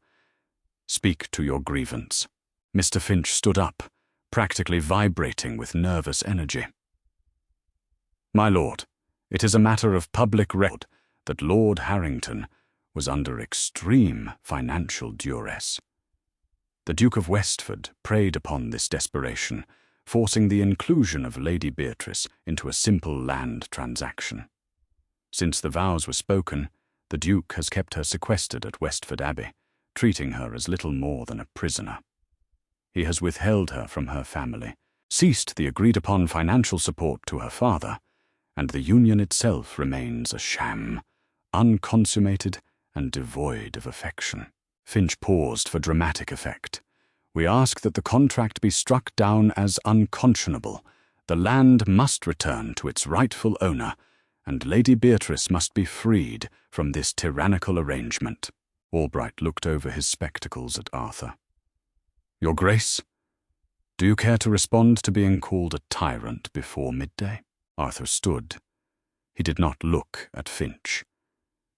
Speak to your grievance." Mr. Finch stood up, practically vibrating with nervous energy. "My lord, it is a matter of public record that Lord Harrington was under extreme financial duress. The Duke of Westford preyed upon this desperation, forcing the inclusion of Lady Beatrice into a simple land transaction. Since the vows were spoken, the Duke has kept her sequestered at Westford Abbey, treating her as little more than a prisoner. He has withheld her from her family, ceased the agreed-upon financial support to her father, and the union itself remains a sham, unconsummated and devoid of affection." Finch paused for dramatic effect. "We ask that the contract be struck down as unconscionable. The land must return to its rightful owner, and Lady Beatrice must be freed from this tyrannical arrangement." Albright looked over his spectacles at Arthur. "Your Grace, do you care to respond to being called a tyrant before midday?" Arthur stood. He did not look at Finch.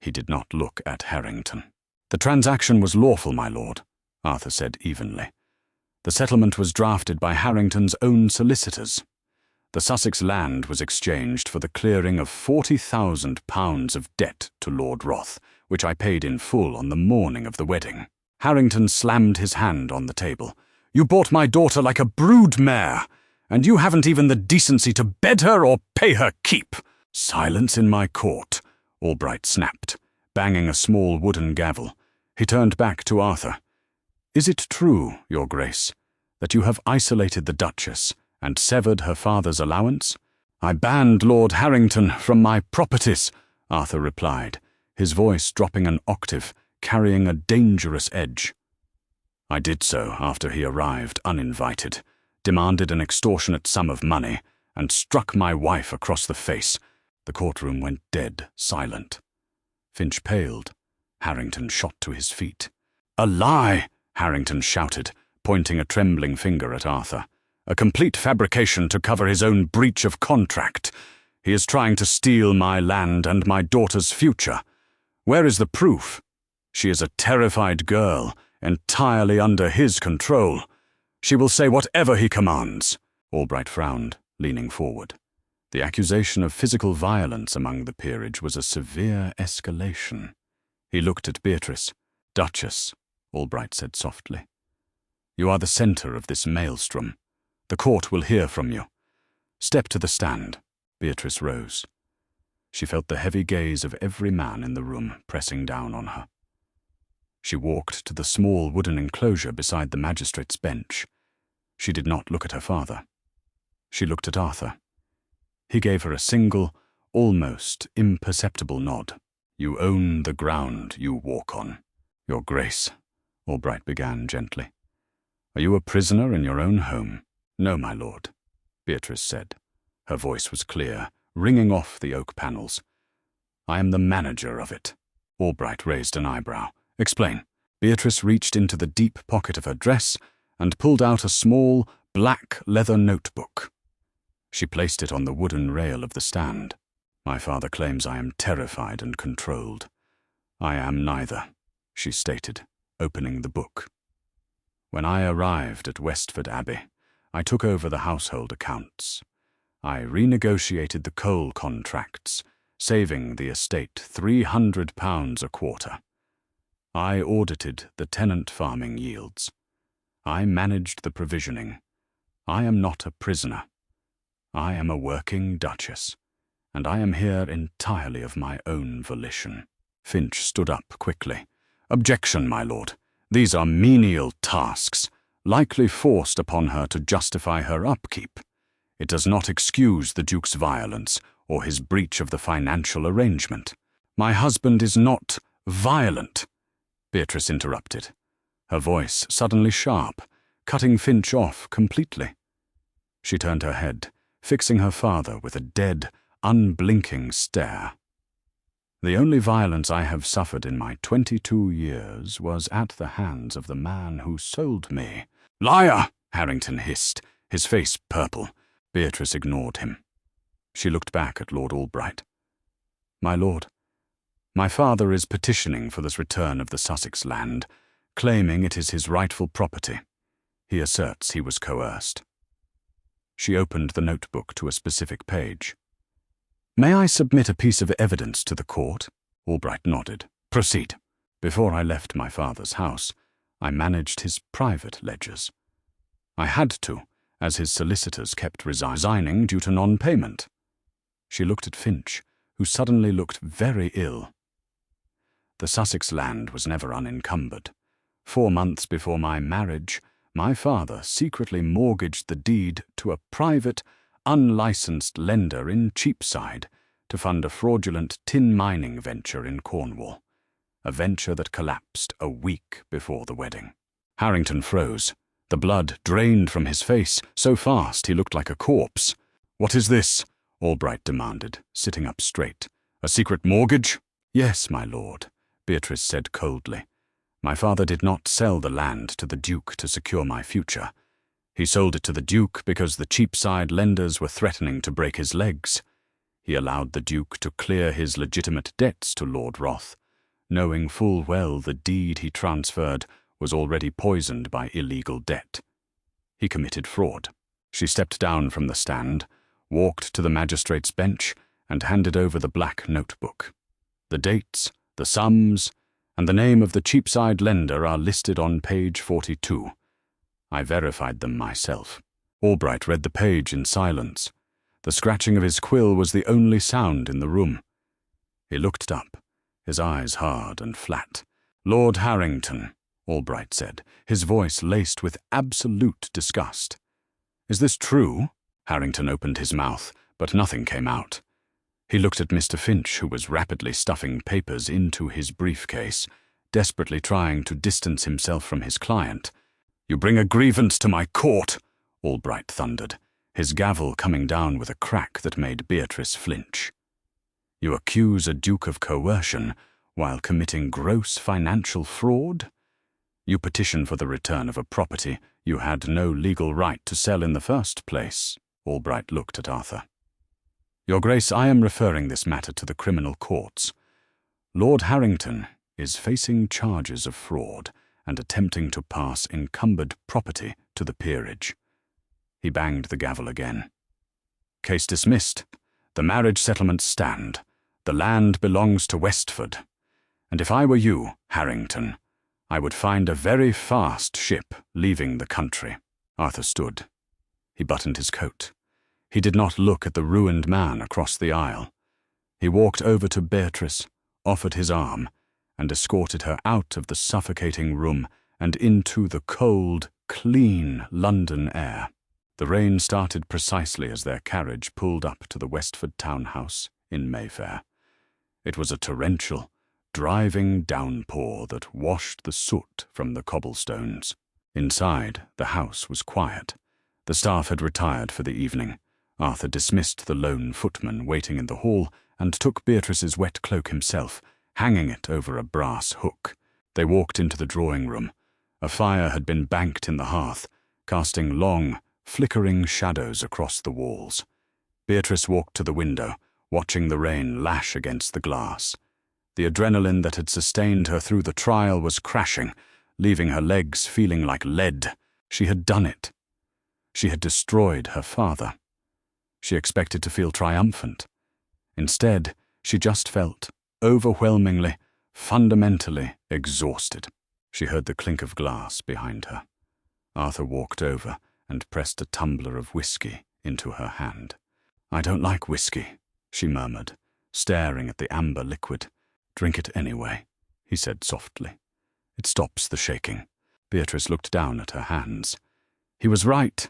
He did not look at Harrington. "The transaction was lawful, my lord," Arthur said evenly. "The settlement was drafted by Harrington's own solicitors. The Sussex land was exchanged for the clearing of £40,000 of debt to Lord Roth, which I paid in full on the morning of the wedding." Harrington slammed his hand on the table. "You bought my daughter like a brood mare, and you haven't even the decency to bed her or pay her keep." "Silence in my court," Albright snapped, banging a small wooden gavel. He turned back to Arthur. "Is it true, Your Grace, that you have isolated the Duchess and severed her father's allowance?" "I banned Lord Harrington from my properties," Arthur replied, his voice dropping an octave, carrying a dangerous edge. "I did so after he arrived uninvited, demanded an extortionate sum of money, and struck my wife across the face." The courtroom went dead silent. Finch paled. Harrington shot to his feet. "A lie!" Harrington shouted, pointing a trembling finger at Arthur. "A complete fabrication to cover his own breach of contract. He is trying to steal my land and my daughter's future. Where is the proof? She is a terrified girl, entirely under his control. She will say whatever he commands." Albright frowned, leaning forward. The accusation of physical violence among the peerage was a severe escalation. He looked at Beatrice. "Duchess," Albright said softly, "you are the centre of this maelstrom. The court will hear from you. Step to the stand." Beatrice rose. She felt the heavy gaze of every man in the room pressing down on her. She walked to the small wooden enclosure beside the magistrate's bench. She did not look at her father. She looked at Arthur. He gave her a single, almost imperceptible nod. "You own the ground you walk on, Your Grace," Albright began gently. "Are you a prisoner in your own home?" "No, my lord," Beatrice said. Her voice was clear, ringing off the oak panels. "I am the manager of it." Albright raised an eyebrow. "Explain." Beatrice reached into the deep pocket of her dress and pulled out a small, black leather notebook. She placed it on the wooden rail of the stand. "My father claims I am terrified and controlled. I am neither," she stated, opening the book. "When I arrived at Westford Abbey, I took over the household accounts. I renegotiated the coal contracts, saving the estate £300 a quarter. I audited the tenant farming yields. I managed the provisioning. I am not a prisoner. I am a working duchess, and I am here entirely of my own volition." Finch stood up quickly. "Objection, my lord. These are menial tasks, likely forced upon her to justify her upkeep. It does not excuse the Duke's violence or his breach of the financial arrangement." "My husband is not violent," Beatrice interrupted, her voice suddenly sharp, cutting Finch off completely. She turned her head, fixing her father with a dead, unblinking stare. "The only violence I have suffered in my 22 years was at the hands of the man who sold me." "Liar!" Harrington hissed, his face purple. Beatrice ignored him. She looked back at Lord Albright. "My lord, my father is petitioning for this return of the Sussex land, claiming it is his rightful property. He asserts he was coerced." She opened the notebook to a specific page. "May I submit a piece of evidence to the court?" Albright nodded. "Proceed." "Before I left my father's house, I managed his private ledgers. I had to, as his solicitors kept resigning due to non-payment." She looked at Finch, who suddenly looked very ill. "The Sussex land was never unencumbered. 4 months before my marriage, my father secretly mortgaged the deed to a private, unlicensed lender in Cheapside to fund a fraudulent tin mining venture in Cornwall, a venture that collapsed a week before the wedding." Harrington froze. The blood drained from his face so fast he looked like a corpse. "What is this?" Albright demanded, sitting up straight. "A secret mortgage?" "Yes, my lord," Beatrice said coldly. "My father did not sell the land to the Duke to secure my future. He sold it to the Duke because the Cheapside lenders were threatening to break his legs. He allowed the Duke to clear his legitimate debts to Lord Roth, knowing full well the deed he transferred was already poisoned by illegal debt. He committed fraud." She stepped down from the stand, walked to the magistrate's bench, and handed over the black notebook. "The dates, the sums, and the name of the Cheapside lender are listed on page 42. I verified them myself." Albright read the page in silence. The scratching of his quill was the only sound in the room. He looked up, his eyes hard and flat. "Lord Harrington," Albright said, his voice laced with absolute disgust. "Is this true?" Harrington opened his mouth, but nothing came out. He looked at Mr. Finch, who was rapidly stuffing papers into his briefcase, desperately trying to distance himself from his client. "You bring a grievance to my court," Albright thundered, his gavel coming down with a crack that made Beatrice flinch. "You accuse a duke of coercion while committing gross financial fraud? You petition for the return of a property you had no legal right to sell in the first place." Albright looked at Arthur. "Your Grace, I am referring this matter to the criminal courts. Lord Harrington is facing charges of fraud and attempting to pass encumbered property to the peerage." He banged the gavel again. "Case dismissed. The marriage settlements stand. The land belongs to Westford. And if I were you, Harrington, I would find a very fast ship leaving the country." Arthur stood. He buttoned his coat. He did not look at the ruined man across the aisle. He walked over to Beatrice, offered his arm, and escorted her out of the suffocating room and into the cold, clean London air. The rain started precisely as their carriage pulled up to the Westford townhouse in Mayfair. It was a torrential, driving downpour that washed the soot from the cobblestones. Inside, the house was quiet. The staff had retired for the evening. Arthur dismissed the lone footman waiting in the hall and took Beatrice's wet cloak himself, hanging it over a brass hook. They walked into the drawing-room. A fire had been banked in the hearth, casting long, flickering shadows across the walls. Beatrice walked to the window, watching the rain lash against the glass. The adrenaline that had sustained her through the trial was crashing, leaving her legs feeling like lead. She had done it. She had destroyed her father. She expected to feel triumphant. Instead, she just felt overwhelmingly, fundamentally exhausted. She heard the clink of glass behind her. Arthur walked over and pressed a tumbler of whiskey into her hand. "I don't like whiskey," she murmured, staring at the amber liquid. "Drink it anyway," he said softly. "It stops the shaking." Beatrice looked down at her hands. He was right.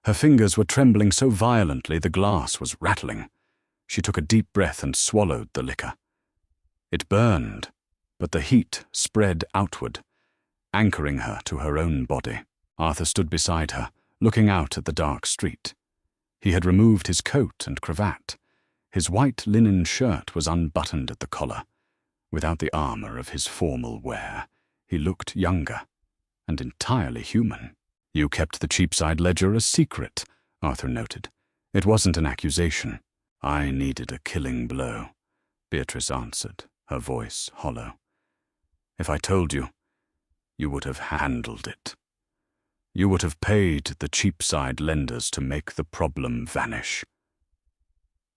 Her fingers were trembling so violently the glass was rattling. She took a deep breath and swallowed the liquor. It burned, but the heat spread outward, anchoring her to her own body. Arthur stood beside her, looking out at the dark street. He had removed his coat and cravat. His white linen shirt was unbuttoned at the collar. Without the armor of his formal wear, he looked younger and entirely human. "You kept the Cheapside ledger a secret," Arthur noted. "It wasn't an accusation." "I needed a killing blow," Beatrice answered, her voice hollow. "If I told you, you would have handled it. You would have paid the Cheapside lenders to make the problem vanish.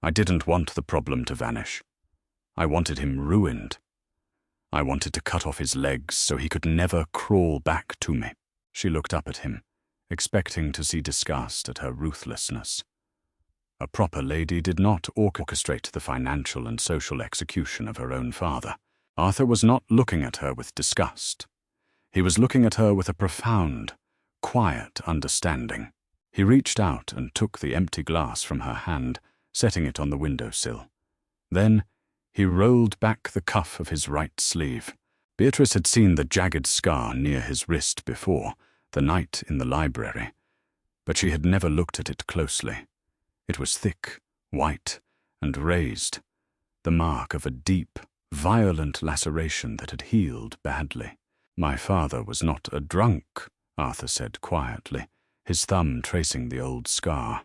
I didn't want the problem to vanish. I wanted him ruined. I wanted to cut off his legs so he could never crawl back to me." She looked up at him, expecting to see disgust at her ruthlessness. A proper lady did not orchestrate the financial and social execution of her own father. Arthur was not looking at her with disgust. He was looking at her with a profound, quiet understanding. He reached out and took the empty glass from her hand, setting it on the windowsill. Then he rolled back the cuff of his right sleeve. Beatrice had seen the jagged scar near his wrist before, the night in the library, but she had never looked at it closely. It was thick, white, and raised, the mark of a deep, violent laceration that had healed badly. "My father was not a drunk," Arthur said quietly, his thumb tracing the old scar.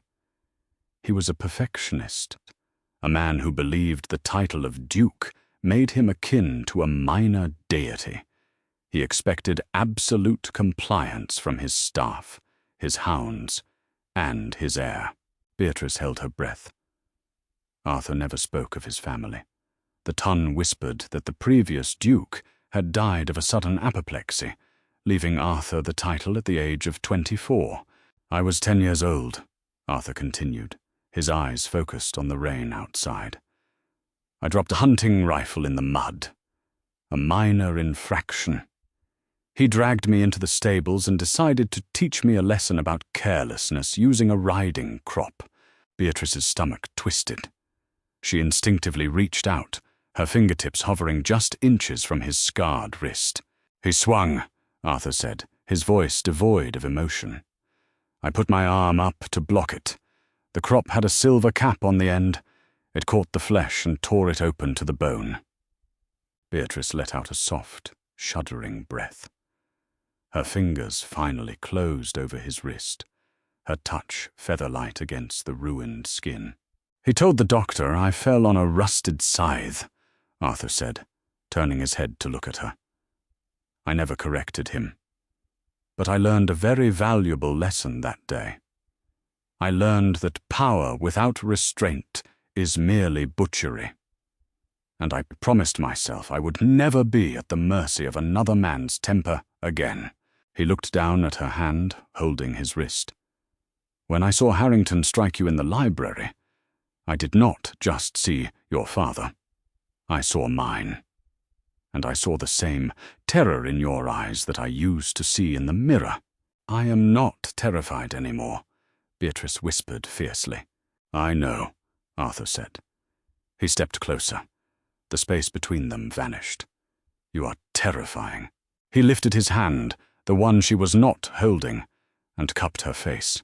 "He was a perfectionist, a man who believed the title of Duke made him akin to a minor deity. He expected absolute compliance from his staff, his hounds, and his heir." Beatrice held her breath. Arthur never spoke of his family. The tongue whispered that the previous Duke had died of a sudden apoplexy, leaving Arthur the title at the age of 24. "I was 10 years old," Arthur continued, his eyes focused on the rain outside. "I dropped a hunting rifle in the mud. A minor infraction. He dragged me into the stables and decided to teach me a lesson about carelessness using a riding crop." Beatrice's stomach twisted. She instinctively reached out, her fingertips hovering just inches from his scarred wrist. "He swung," Arthur said, his voice devoid of emotion. "I put my arm up to block it. The crop had a silver cap on the end. It caught the flesh and tore it open to the bone." Beatrice let out a soft, shuddering breath. Her fingers finally closed over his wrist, her touch feather-light against the ruined skin. "He told the doctor I fell on a rusted scythe," Arthur said, turning his head to look at her. "I never corrected him. But I learned a very valuable lesson that day. I learned that power without restraint is merely butchery. And I promised myself I would never be at the mercy of another man's temper again." He looked down at her hand, holding his wrist. "When I saw Harrington strike you in the library, I did not just see your father. I saw mine. and I saw the same terror in your eyes that I used to see in the mirror. I am not terrified anymore, Beatrice whispered fiercely. I know, Arthur said. He stepped closer. The space between them vanished. You are terrifying. He lifted his hand, the one she was not holding, and cupped her face.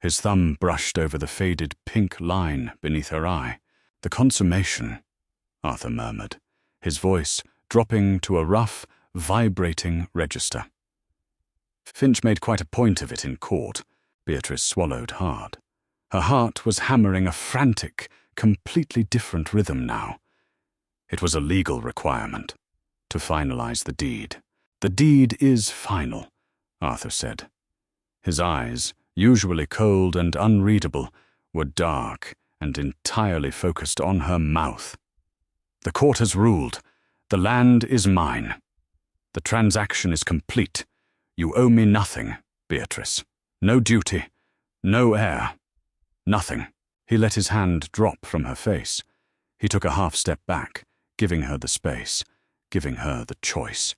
His thumb brushed over the faded pink line beneath her eye. The consummation, Arthur murmured, his voice dropping to a rough, vibrating register. Finch made quite a point of it in court. Beatrice swallowed hard. Her heart was hammering a frantic, completely different rhythm now. It was a legal requirement to finalize the deed. The deed is final, Arthur said. His eyes, usually cold and unreadable, were dark and entirely focused on her mouth. The court has ruled. The land is mine. The transaction is complete. You owe me nothing, Beatrice. No duty, no heir, nothing. He let his hand drop from her face. He took a half step back, giving her the space, giving her the choice.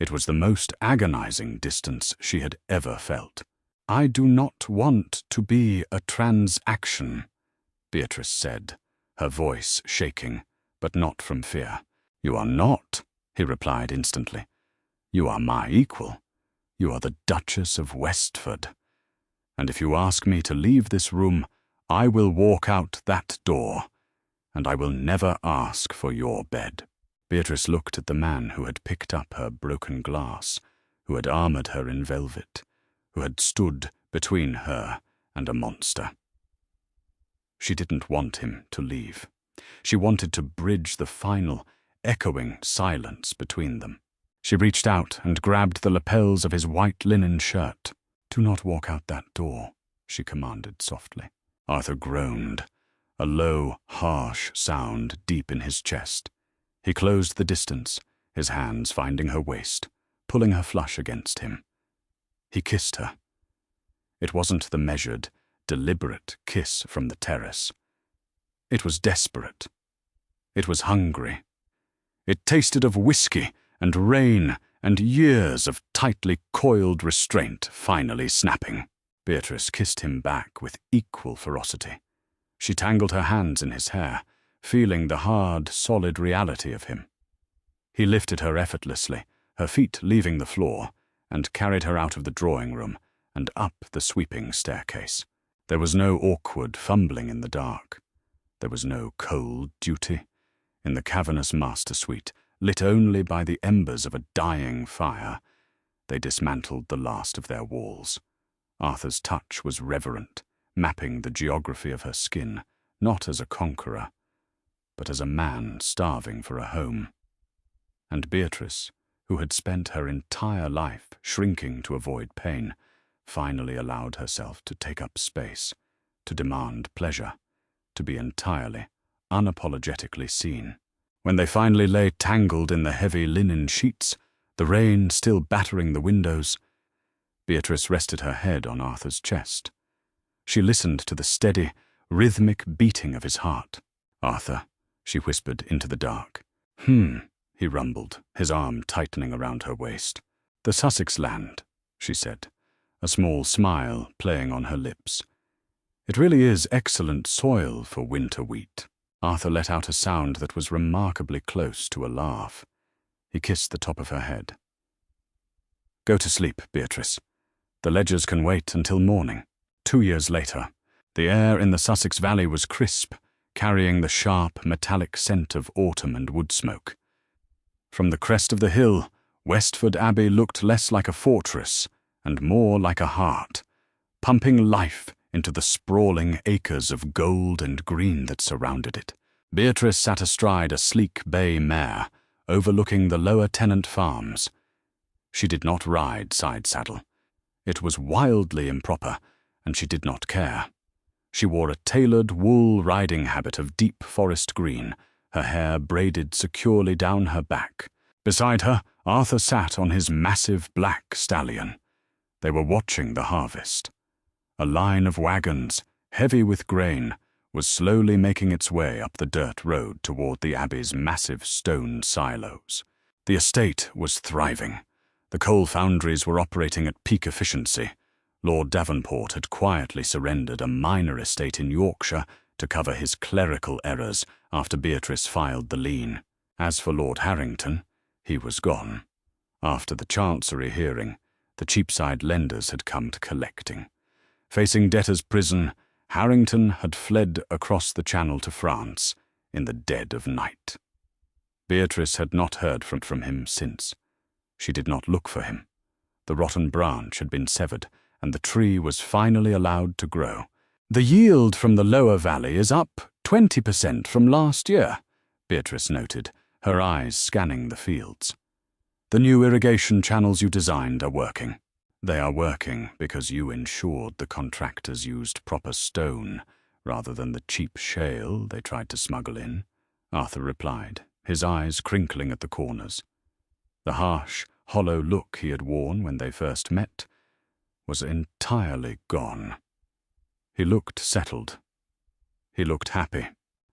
It was the most agonizing distance she had ever felt. I do not want to be a transaction, Beatrice said, her voice shaking, but not from fear. You are not, he replied instantly. You are my equal. You are the Duchess of Westford. And if you ask me to leave this room, I will walk out that door, and I will never ask for your bed. Beatrice looked at the man who had picked up her broken glass, who had armored her in velvet, who had stood between her and a monster. She didn't want him to leave. She wanted to bridge the final, echoing silence between them. She reached out and grabbed the lapels of his white linen shirt. Do not walk out that door, she commanded softly. Arthur groaned, a low, harsh sound deep in his chest. He closed the distance, his hands finding her waist, pulling her flush against him. He kissed her. It wasn't the measured, deliberate kiss from the terrace. It was desperate. It was hungry. It tasted of whiskey and rain and years of tightly coiled restraint finally snapping. Beatrice kissed him back with equal ferocity. She tangled her hands in his hair, feeling the hard, solid reality of him. He lifted her effortlessly, her feet leaving the floor, and carried her out of the drawing room and up the sweeping staircase. There was no awkward fumbling in the dark. There was no cold duty. In the cavernous master suite, lit only by the embers of a dying fire, they dismantled the last of their walls. Arthur's touch was reverent, mapping the geography of her skin, not as a conqueror, but as a man starving for a home. And Beatrice, who had spent her entire life shrinking to avoid pain, finally allowed herself to take up space, to demand pleasure, to be entirely, unapologetically seen. When they finally lay tangled in the heavy linen sheets, the rain still battering the windows, Beatrice rested her head on Arthur's chest. She listened to the steady, rhythmic beating of his heart. Arthur, she whispered into the dark. He rumbled, his arm tightening around her waist. The Sussex land, she said, a small smile playing on her lips. It really is excellent soil for winter wheat. Arthur let out a sound that was remarkably close to a laugh. He kissed the top of her head. Go to sleep, Beatrice. The ledgers can wait until morning. 2 years later, the air in the Sussex Valley was crisp, carrying the sharp, metallic scent of autumn and wood smoke. From the crest of the hill, Westford Abbey looked less like a fortress and more like a heart, pumping life into the sprawling acres of gold and green that surrounded it. Beatrice sat astride a sleek bay mare, overlooking the lower tenant farms. She did not ride side saddle. It was wildly improper, and she did not care. She wore a tailored wool riding habit of deep forest green, her hair braided securely down her back. Beside her, Arthur sat on his massive black stallion. They were watching the harvest. A line of wagons, heavy with grain, was slowly making its way up the dirt road toward the Abbey's massive stone silos. The estate was thriving. The coal foundries were operating at peak efficiency. Lord Davenport had quietly surrendered a minor estate in Yorkshire to cover his clerical errors after Beatrice filed the lien. As for Lord Harrington, he was gone. After the Chancery hearing, the Cheapside lenders had come to collecting. Facing debtor's prison, Harrington had fled across the Channel to France in the dead of night. Beatrice had not heard from him since. She did not look for him. The rotten branch had been severed, and the tree was finally allowed to grow. "The yield from the lower valley is up 20% from last year," Beatrice noted, her eyes scanning the fields. "The new irrigation channels you designed are working." "They are working because you ensured the contractors used proper stone rather than the cheap shale they tried to smuggle in," Arthur replied, his eyes crinkling at the corners. The harsh, hollow look he had worn when they first met was entirely gone. He looked settled. He looked happy.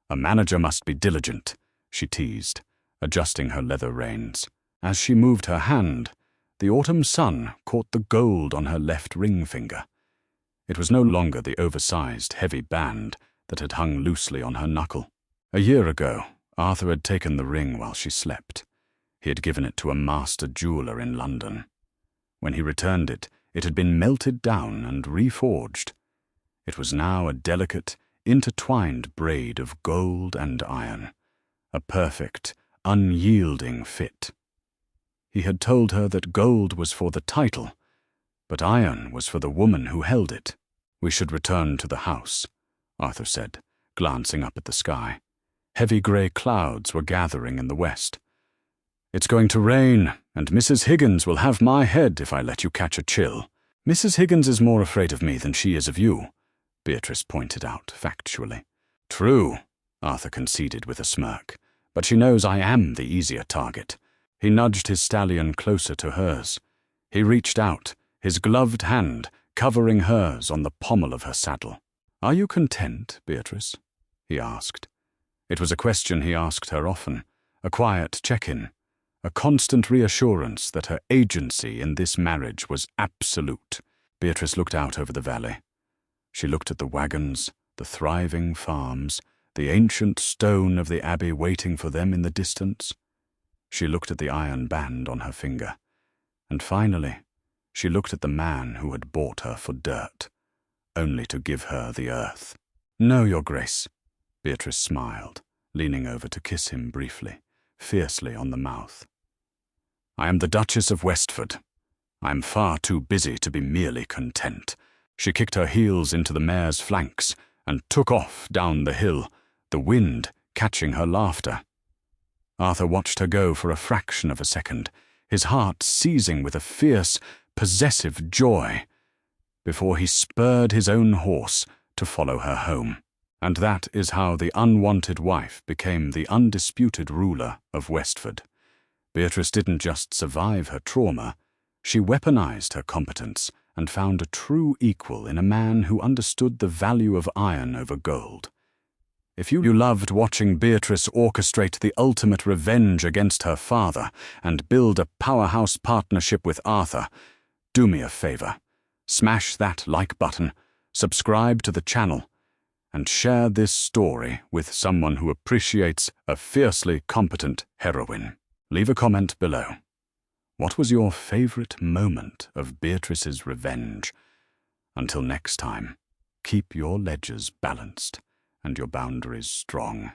"A manager must be diligent," she teased, adjusting her leather reins. As she moved her hand, the autumn sun caught the gold on her left ring finger. It was no longer the oversized, heavy band that had hung loosely on her knuckle. A year ago, Arthur had taken the ring while she slept. He had given it to a master jeweler in London. When he returned it, it had been melted down and reforged. It was now a delicate, intertwined braid of gold and iron, a perfect, unyielding fit. He had told her that gold was for the title, but iron was for the woman who held it. "We should return to the house," Arthur said, glancing up at the sky. Heavy grey clouds were gathering in the west. "It's going to rain, and Mrs. Higgins will have my head if I let you catch a chill." "Mrs. Higgins is more afraid of me than she is of you," Beatrice pointed out factually. "True," Arthur conceded with a smirk, "but she knows I am the easier target." He nudged his stallion closer to hers. He reached out, his gloved hand covering hers on the pommel of her saddle. "Are you content, Beatrice?" he asked. It was a question he asked her often, a quiet check-in, a constant reassurance that her agency in this marriage was absolute. Beatrice looked out over the valley. She looked at the wagons, the thriving farms, the ancient stone of the abbey waiting for them in the distance. She looked at the iron band on her finger. And finally, she looked at the man who had bought her for dirt, only to give her the earth. "No, Your Grace," Beatrice smiled, leaning over to kiss him briefly, fiercely on the mouth. "I am the Duchess of Westford. I am far too busy to be merely content." She kicked her heels into the mare's flanks and took off down the hill, the wind catching her laughter. Arthur watched her go for a fraction of a second, his heart seizing with a fierce, possessive joy, before he spurred his own horse to follow her home. And that is how the unwanted wife became the undisputed ruler of Westford. Beatrice didn't just survive her trauma, she weaponized her competence and found a true equal in a man who understood the value of iron over gold. If you loved watching Beatrice orchestrate the ultimate revenge against her father and build a powerhouse partnership with Arthur, do me a favor. Smash that like button, subscribe to the channel, and share this story with someone who appreciates a fiercely competent heroine. Leave a comment below. What was your favorite moment of Beatrice's revenge? Until next time, keep your ledgers balanced and your boundaries strong.